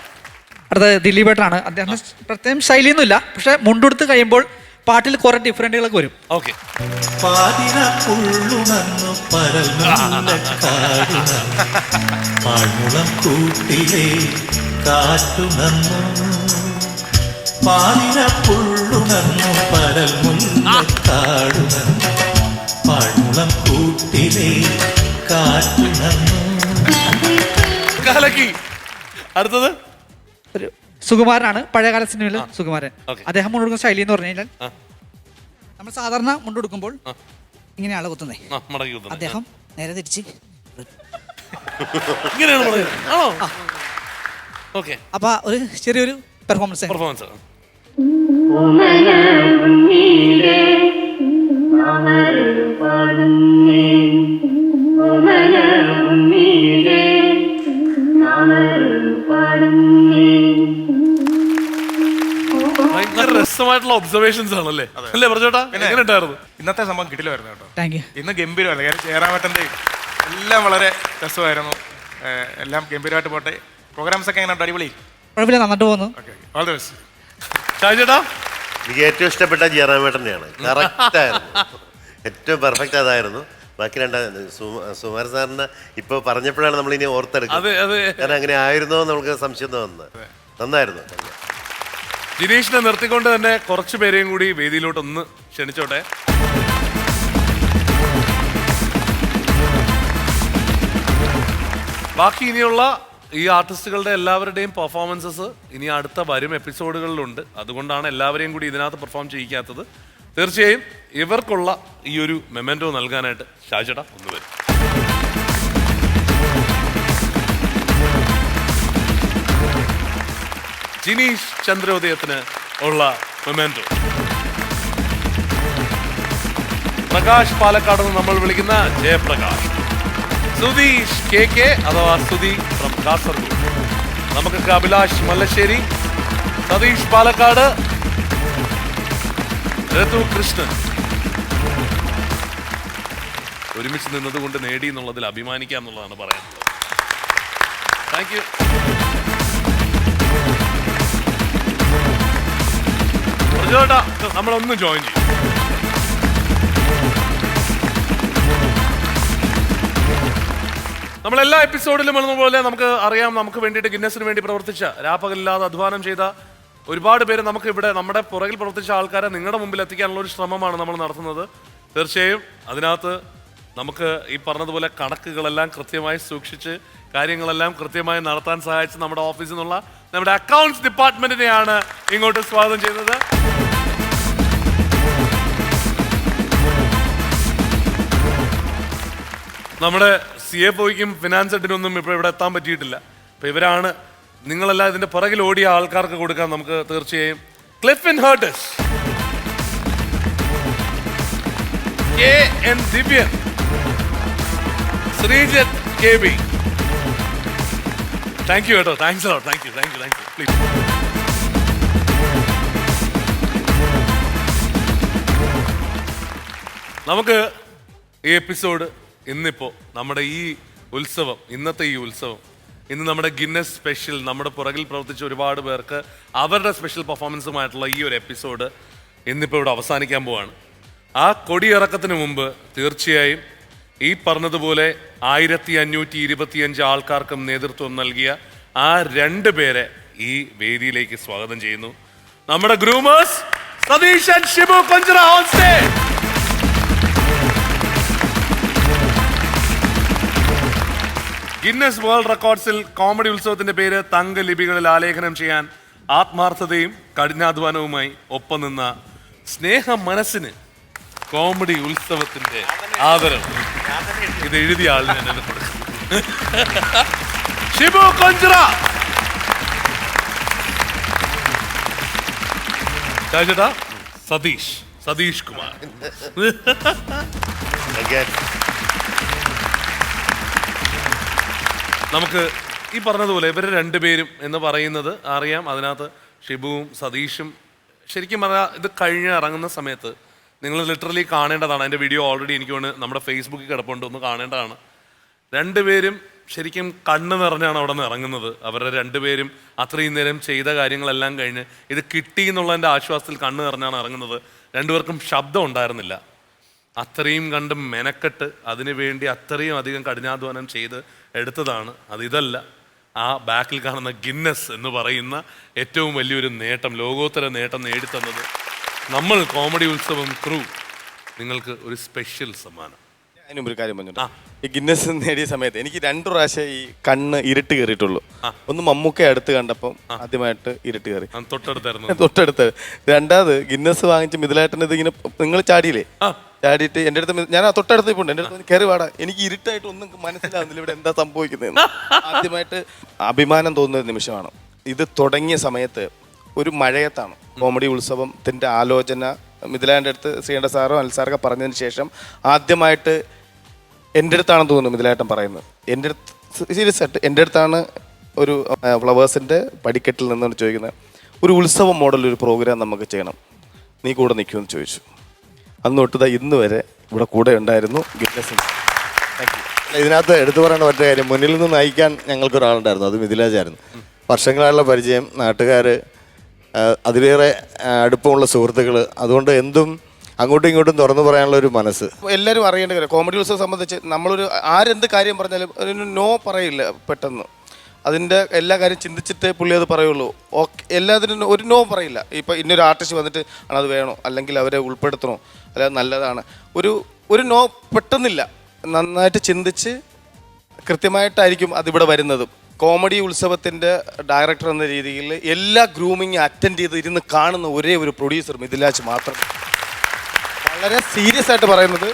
ദിലീപേട്ടനാണ്. അദ്ദേഹം പ്രത്യേകം ശൈലിയൊന്നുമില്ല, പക്ഷെ മുണ്ടെടുത്ത് കഴിയുമ്പോൾ പാട്ടിൽ കുറെ ഡിഫറൻറ്റുകളൊക്കെ വരും. ഓക്കെ. പാതിരപ്പുള്ളുണർന്നു പരൽമുല്ലക്കാടുണർന്നു പാഴ്മുളം കൂട്ടിലെ കാറ്റുണർന്നു പാതിരപ്പുള്ളുണർന്നു പരൽമുല്ലക്കാടുണർന്നു പാഴ്മുളം കൂട്ടിലെ കാറ്റുണർന്നു. അടുത്തത് സുകുമാരനാണ്, പഴയകാല സിനിമയിൽ സുകുമാരൻ. അദ്ദേഹം മുണ്ടെടുക്കുന്ന ശൈലി എന്ന് പറഞ്ഞു കഴിഞ്ഞാൽ, നമ്മൾ സാധാരണ മുണ്ടെടുക്കുമ്പോൾ ഇങ്ങനെയാണ് കുത്തുന്നത്, അദ്ദേഹം നേരെ തിരിച്ച് അപ്പൊ ഒരു ചെറിയൊരു പെർഫോമൻസ്. ഭയങ്കര രസമായിട്ടുള്ള ഒബ്സർവേഷൻസ് ആണല്ലേ, അല്ലേ പറഞ്ഞോട്ടാ? എങ്ങനെ ഉണ്ടായിരുന്നു? ഇന്നത്തെ സംഭവം കിട്ടില്ലായിരുന്നു കേട്ടോ. Thank U. ഇന്ന് ഗംഭീരമായിരുന്നു. കാരണം ജയറാമേട്ടൻ്റെ എല്ലാം വളരെ രസമായിരുന്നു. എല്ലാം ഗംഭീരമായിട്ട് പോട്ടെ. പ്രോഗ്രാംസ് ഒക്കെ എങ്ങനെ അടിപൊളി? കുഴപ്പമില്ല, നന്നായിട്ട് പോകുന്നു. All the best. ചേട്ടാ എനിക്ക് ഏറ്റവും ഇഷ്ടപ്പെട്ട ജയറാമേട്ടനെയാണ്. കറക്റ്റായിരുന്നു, ഏറ്റവും പെർഫെക്റ്റ് അതായിരുന്നു. ബാക്കി സുമാർ സാറിന് ഇപ്പൊ പറഞ്ഞപ്പോഴാണ് നമ്മൾ ഇനി ഓർത്തെടുക്കുന്നത്. ഞാൻ അങ്ങനെ ആയിരുന്നോ നമുക്ക് സംശയം തോന്നുന്നത്. നന്നായിരുന്നു. ജിനീഷിനെ നിർത്തിക്കൊണ്ട് തന്നെ കുറച്ച് പേരെയും കൂടി വേദിയിലോട്ട് ഒന്ന് ക്ഷണിച്ചോട്ടെ. ബാക്കി ഇനിയുള്ള ഈ ആർട്ടിസ്റ്റുകളുടെ എല്ലാവരുടെയും പെർഫോമൻസസ് ഇനി അടുത്ത വരും എപ്പിസോഡുകളിലുണ്ട്. അതുകൊണ്ടാണ് എല്ലാവരെയും കൂടി ഇതിനകത്ത് പെർഫോം ചെയ്യിക്കാത്തത്. തീർച്ചയായും ഇവർക്കുള്ള ഈ ഒരു മെമെന്റോ നൽകാനായിട്ട് ഷാജേട്ടാ ഒന്ന് വരും. ജിനീഷ് ചന്ദ്രോദയത്തിന് ഉള്ള മെമെന്റോ. പ്രകാശ് പാലക്കാട് നിന്ന് നമ്മൾ വിളിക്കുന്ന ജയപ്രകാശ്. സുധീഷ് KK അഥവാ സുധി ഫ്രം കാസർഗോഡ്. നമുക്ക് അഭിലാഷ് മല്ലശ്ശേരി, സതീഷ് പാലക്കാട്, ഋതു കൃഷ്ണൻ, ഒരുമിച്ച് നിന്നതുകൊണ്ട് നേടി എന്നുള്ളതിൽ അഭിമാനിക്കാം എന്നുള്ളതാണ് പറയാനുള്ളത്. Thank you. പ്രജോട്ടാ, നമ്മളൊന്ന് ജോയിൻ ചെയ്യും. നമ്മളെല്ലാ എപ്പിസോഡിലും എന്നതുപോലെ നമുക്ക് അറിയാം, നമുക്ക് വേണ്ടിയിട്ട് ഗിന്നസിന് വേണ്ടി പ്രവർത്തിച്ച, രാപ്പകലില്ലാതെ അധ്വാനം ചെയ്ത ഒരുപാട് പേര് നമുക്ക് ഇവിടെ നമ്മുടെ പുറകിൽ പ്രവർത്തിച്ച ആൾക്കാരെ നിങ്ങളുടെ മുമ്പിൽ എത്തിക്കാനുള്ള ഒരു ശ്രമമാണ് നമ്മൾ നടത്തുന്നത്. തീർച്ചയായും അതിനകത്ത് നമുക്ക് ഈ പറഞ്ഞതുപോലെ കണക്കുകളെല്ലാം കൃത്യമായി സൂക്ഷിച്ച് കാര്യങ്ങളെല്ലാം കൃത്യമായി നടത്താൻ സഹായിച്ച നമ്മുടെ ഓഫീസിൽ നിന്നുള്ള നമ്മുടെ അക്കൗണ്ട്സ് ഡിപ്പാർട്ട്മെന്റിനെയാണ് ഇങ്ങോട്ട് സ്വാഗതം ചെയ്യുന്നത്. നമ്മുടെ CFOയ്ക്കും ഫിനാൻസ് ഹെഡിനൊന്നും ഇപ്പോൾ ഇവിടെ എത്താൻ പറ്റിയിട്ടില്ല. അപ്പോൾ ഇവരാണ് നിങ്ങളെല്ലാം ഇതിന്റെ പുറകിൽ ഓടിയ ആൾക്കാർക്ക് കൊടുക്കാൻ നമുക്ക് തീർച്ചയായും. ക്ലിഫിൻ ഹേർട്ടസ്, KN Divyan, Sreejith KB. Thank you കേട്ടോ. Thanks a lot. Thank you please. നമുക്ക് ഈ എപ്പിസോഡ് ഇന്നിപ്പോൾ നമ്മുടെ ഈ ഉത്സവം, ഇന്നത്തെ ഈ ഉത്സവം, ഇന്ന് നമ്മുടെ ഗിന്നസ് സ്പെഷ്യൽ, നമ്മുടെ പുറകിൽ പ്രവർത്തിച്ച ഒരുപാട് പേർക്ക് അവരുടെ സ്പെഷ്യൽ പെർഫോമൻസുമായിട്ടുള്ള ഈ ഒരു എപ്പിസോഡ് ഇന്നിപ്പോൾ ഇവിടെ അവസാനിക്കാൻ പോവാണ്. ആ കൊടിയിറക്കത്തിന് മുമ്പ് തീർച്ചയായും ഈ പറഞ്ഞതുപോലെ 1525 ആൾക്കാർക്കും നേതൃത്വം നൽകിയ ആ 2 പേരെ ഈ വേദിയിലേക്ക് സ്വാഗതം ചെയ്യുന്നു. നമ്മുടെ ഗ്രൂമേഴ്സ് സതീഷ് ആൻഡ് ഷിബു കൊഞ്ചറ ഓൺ സ്റ്റേജ്. ഗിന്നസ് വേൾഡ് റെക്കോർഡ്സിൽ കോമഡി ഉത്സവത്തിന്റെ പേര് തങ്ക ലിപികളിൽ ആലേഖനം ചെയ്യാൻ ആത്മാർത്ഥതയും കഠിനാധ്വാനവുമായി ഒപ്പം നിന്ന സ്നേഹ മനസ്സിന് കോമഡി ഉത്സവത്തിന്റെ ആദരവ്. ഇത് എഴുതിയ ആളിന് ഞാൻ കൊടുക്കും. ഷിബു കൊഞ്ചറ. ചേട്ടാ സതീഷ് കുമാർ. നമുക്ക് ഈ പറഞ്ഞതുപോലെ ഇവർ 2 പേരും എന്ന് പറയുന്നത് അറിയാം. അതിനകത്ത് ഷിബുവും സതീഷും ശരിക്കും പറഞ്ഞാൽ ഇത് കഴിഞ്ഞ് ഇറങ്ങുന്ന സമയത്ത് നിങ്ങൾ ലിറ്ററലി കാണേണ്ടതാണ്. അതിൻ്റെ വീഡിയോ ഓൾറെഡി എനിക്ക് തോന്നുന്നു നമ്മുടെ ഫേസ്ബുക്കിൽ കിടപ്പുണ്ട്, ഒന്ന് കാണേണ്ടതാണ്. 2 പേരും ശരിക്കും കണ്ണ് നിറഞ്ഞാണ് അവിടെ നിന്ന് ഇറങ്ങുന്നത്. അവരുടെ 2 പേരും അത്രയും നേരം ചെയ്ത കാര്യങ്ങളെല്ലാം കഴിഞ്ഞ് ഇത് കിട്ടി എന്നുള്ളതിൻ്റെ ആശ്വാസത്തിൽ കണ്ണ് നിറഞ്ഞാണ് ഇറങ്ങുന്നത്. 2 പേർക്കും ശബ്ദം ഉണ്ടായിരുന്നില്ല. അത്രയും കണ്ട് മെനക്കെട്ട് അതിനു വേണ്ടി അത്രയും അധികം കഠിനാധ്വാനം ചെയ്ത് എടുത്തതാണ്. അതിതല്ല, ആ ബാക്കിൽ കാണുന്ന ഗിന്നസ് എന്ന് പറയുന്ന ഏറ്റവും വലിയൊരു നേട്ടം, ലോകോത്തര നേട്ടം നേടിത്തന്നത് നമ്മൾ കോമഡി ഉത്സവം ക്രൂ നിങ്ങൾക്ക് ഒരു സ്പെഷ്യൽ സമ്മാനം. അതിനുമ്പ് ഒരു കാര്യം പറഞ്ഞിട്ട്, ഈ ഗിന്നസ് നേടിയ സമയത്ത് എനിക്ക് 2 പ്രാവശ്യം ഈ കണ്ണ് ഇരുട്ട് കയറിയിട്ടുള്ളൂ. ഒന്ന് മമ്മൂക്കെ അടുത്ത് കണ്ടപ്പം ആദ്യമായിട്ട് ഇരുട്ട് കയറി, തൊട്ടടുത്ത്. രണ്ടാമത് ഗിന്നസ് വാങ്ങിച്ച് മിഥിലേട്ടൻ ഇത് ഇങ്ങനെ നിങ്ങൾ ചാടിയില്ലേ, ചാടിയിട്ട് എൻ്റെ അടുത്ത് ഞാൻ തൊട്ടടുത്ത് ഇപ്പോൾ എൻ്റെ അടുത്ത് കയറി വാടാ, എനിക്ക് ഇരുട്ടായിട്ട് ഒന്നും മനസ്സിലാവുന്നില്ല ഇവിടെ എന്താ സംഭവിക്കുന്നതെന്ന്. ആദ്യമായിട്ട് അഭിമാനം തോന്നുന്ന നിമിഷമാണ്. ഇത് തുടങ്ങിയ സമയത്ത് ഒരു മഴയത്താണ് കോമഡി ഉത്സവത്തിൻ്റെ ആലോചന മിഥിലേൻ്റെ അടുത്ത് ശ്രീകണ്ഠ സാറോ അനിൽ സാറൊക്കെ പറഞ്ഞതിന് ശേഷം ആദ്യമായിട്ട് എൻ്റെ അടുത്താണെന്ന് തോന്നുന്നു മിഥിലേട്ടൻ പറയുന്നത്. എൻ്റെ അടുത്ത് സീരിയസ് ആയിട്ട് എൻ്റെ അടുത്താണ് ഒരു ഫ്ലവേഴ്സിൻ്റെ പടിക്കെട്ടിൽ നിന്നുകൊണ്ട് ചോദിക്കുന്നത്, ഒരു ഉത്സവം മോഡൽ ഒരു പ്രോഗ്രാം നമുക്ക് ചെയ്യണം, നീ കൂടെ നിൽക്കുമെന്ന് ചോദിച്ചു. അന്ന് തൊട്ട് ഇന്ന് വരെ ഇവിടെ കൂടെ ഉണ്ടായിരുന്നു ഗിന്നസ്. ഇതിനകത്ത് എടുത്തു പറയേണ്ട മറ്റു കാര്യം, മുന്നിൽ നിന്ന് നയിക്കാൻ ഞങ്ങൾക്കൊരാളുണ്ടായിരുന്നു, അത് മിഥിലാജായിരുന്നു. വർഷങ്ങളായുള്ള പരിചയം, നാട്ടുകാർ, അതിലേറെ അടുപ്പമുള്ള സുഹൃത്തുക്കൾ, അതുകൊണ്ട് എന്തും അങ്ങോട്ടും ഇങ്ങോട്ടും തുറന്നു പറയാനുള്ള ഒരു മനസ്സ്. എല്ലാവരും അറിയേണ്ട കാര്യം, കോമഡി ഉത്സവം സംബന്ധിച്ച് നമ്മളൊരു ആരെന്ത് കാര്യം പറഞ്ഞാലും അതിന് നോ പറയില്ല പെട്ടെന്ന്. അതിൻ്റെ എല്ലാ കാര്യം ചിന്തിച്ചിട്ടേ പുള്ളി അത് പറയുള്ളൂ. ഓക്കെ, എല്ലാത്തിനും ഒരു നോ പറയില്ല. ഇപ്പോൾ ഇന്നൊരു ആർട്ടിസ്റ്റ് വന്നിട്ട് അത് വേണോ, അല്ലെങ്കിൽ അവരെ ഉൾപ്പെടുത്തണോ, അല്ലാതെ നല്ലതാണ്, ഒരു നോ പെട്ടെന്നില്ല. നന്നായിട്ട് ചിന്തിച്ച് കൃത്യമായിട്ടായിരിക്കും അതിവിടെ വരുന്നതും. കോമഡി ഉത്സവത്തിൻ്റെ ഡയറക്ടർ എന്ന രീതിയിൽ എല്ലാ ഗ്രൂമിങ് അറ്റൻഡ് ചെയ്ത് ഇരുന്ന് കാണുന്ന ഒരേ ഒരു പ്രൊഡ്യൂസർ മിഥിലാജ് മാത്രം. വളരെ സീരിയസ് ആയിട്ട് പറയുന്നത്,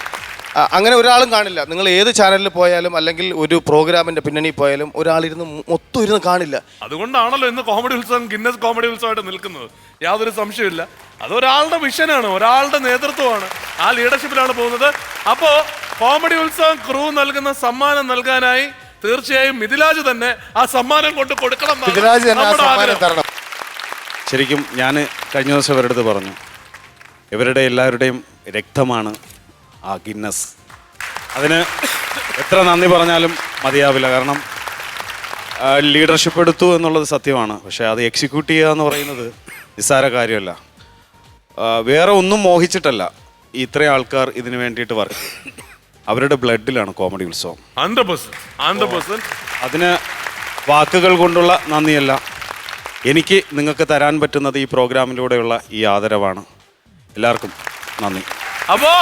അങ്ങനെ ഒരാളും കാണില്ല. നിങ്ങൾ ഏത് ചാനലിൽ പോയാലും അല്ലെങ്കിൽ ഒരു പ്രോഗ്രാമിൻ്റെ പിന്നണി പോയാലും ഒരാളിരുന്ന് മൊത്തം ഇരുന്ന് കാണില്ല. അതുകൊണ്ടാണല്ലോ ഇന്ന് കോമഡി ഉത്സവം ഗിന്നസ് കോമഡി ഉത്സവമായിട്ട് നിൽക്കുന്നത്, യാതൊരു സംശയമില്ല. അതൊരാളുടെ വിഷനാണ്, ഒരാളുടെ നേതൃത്വമാണ്, ആ ലീഡർഷിപ്പിലാണ് പോകുന്നത്. അപ്പോൾ കോമഡി ഉത്സവം ക്രൂ നൽകുന്ന സമ്മാനം നൽകാനായി തീർച്ചയായും മിഥിലാജ് തന്നെ ആ സമ്മാനം കൊണ്ട് കൊടുക്കണം. ശരിക്കും ഞാൻ കഴിഞ്ഞ ദിവസം ഇവരുടെ അടുത്ത് പറഞ്ഞു, ഇവരുടെ എല്ലാവരുടെയും രക്തമാണ് ആ ഗിന്നസ്. അതിന് എത്ര നന്ദി പറഞ്ഞാലും മതിയാവില്ല. കാരണം ലീഡർഷിപ്പ് എടുത്തു എന്നുള്ളത് സത്യമാണ്, പക്ഷേ അത് എക്സിക്യൂട്ട് ചെയ്യുക എന്ന് പറയുന്നത് നിസ്സാര കാര്യമല്ല. വേറെ ഒന്നും മോഹിച്ചിട്ടല്ല ഇത്രയും ആൾക്കാർ ഇതിനു വേണ്ടിയിട്ട് വർക്ക് ചെയ്യും. അവരുടെ ബ്ലഡിലാണ് കോമഡി ഉത്സവം. 100%. അതിന് വാക്കുകൾ കൊണ്ടുള്ള നന്ദിയല്ല, എനിക്ക് നിങ്ങൾക്ക് തരാൻ പറ്റുന്നത് ഈ പ്രോഗ്രാമിലൂടെയുള്ള ഈ ആദരവാണ്. എല്ലാവർക്കും നന്ദി. അപ്പോ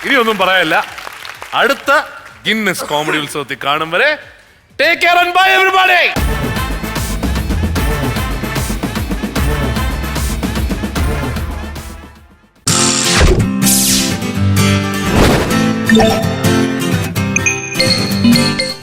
ഇനിയൊന്നും പറയാനില്ല. അടുത്ത ഗിന്നസ് കോമഡി ഉത്സവത്തിൽ കാണും വരെ take care and bye everybody.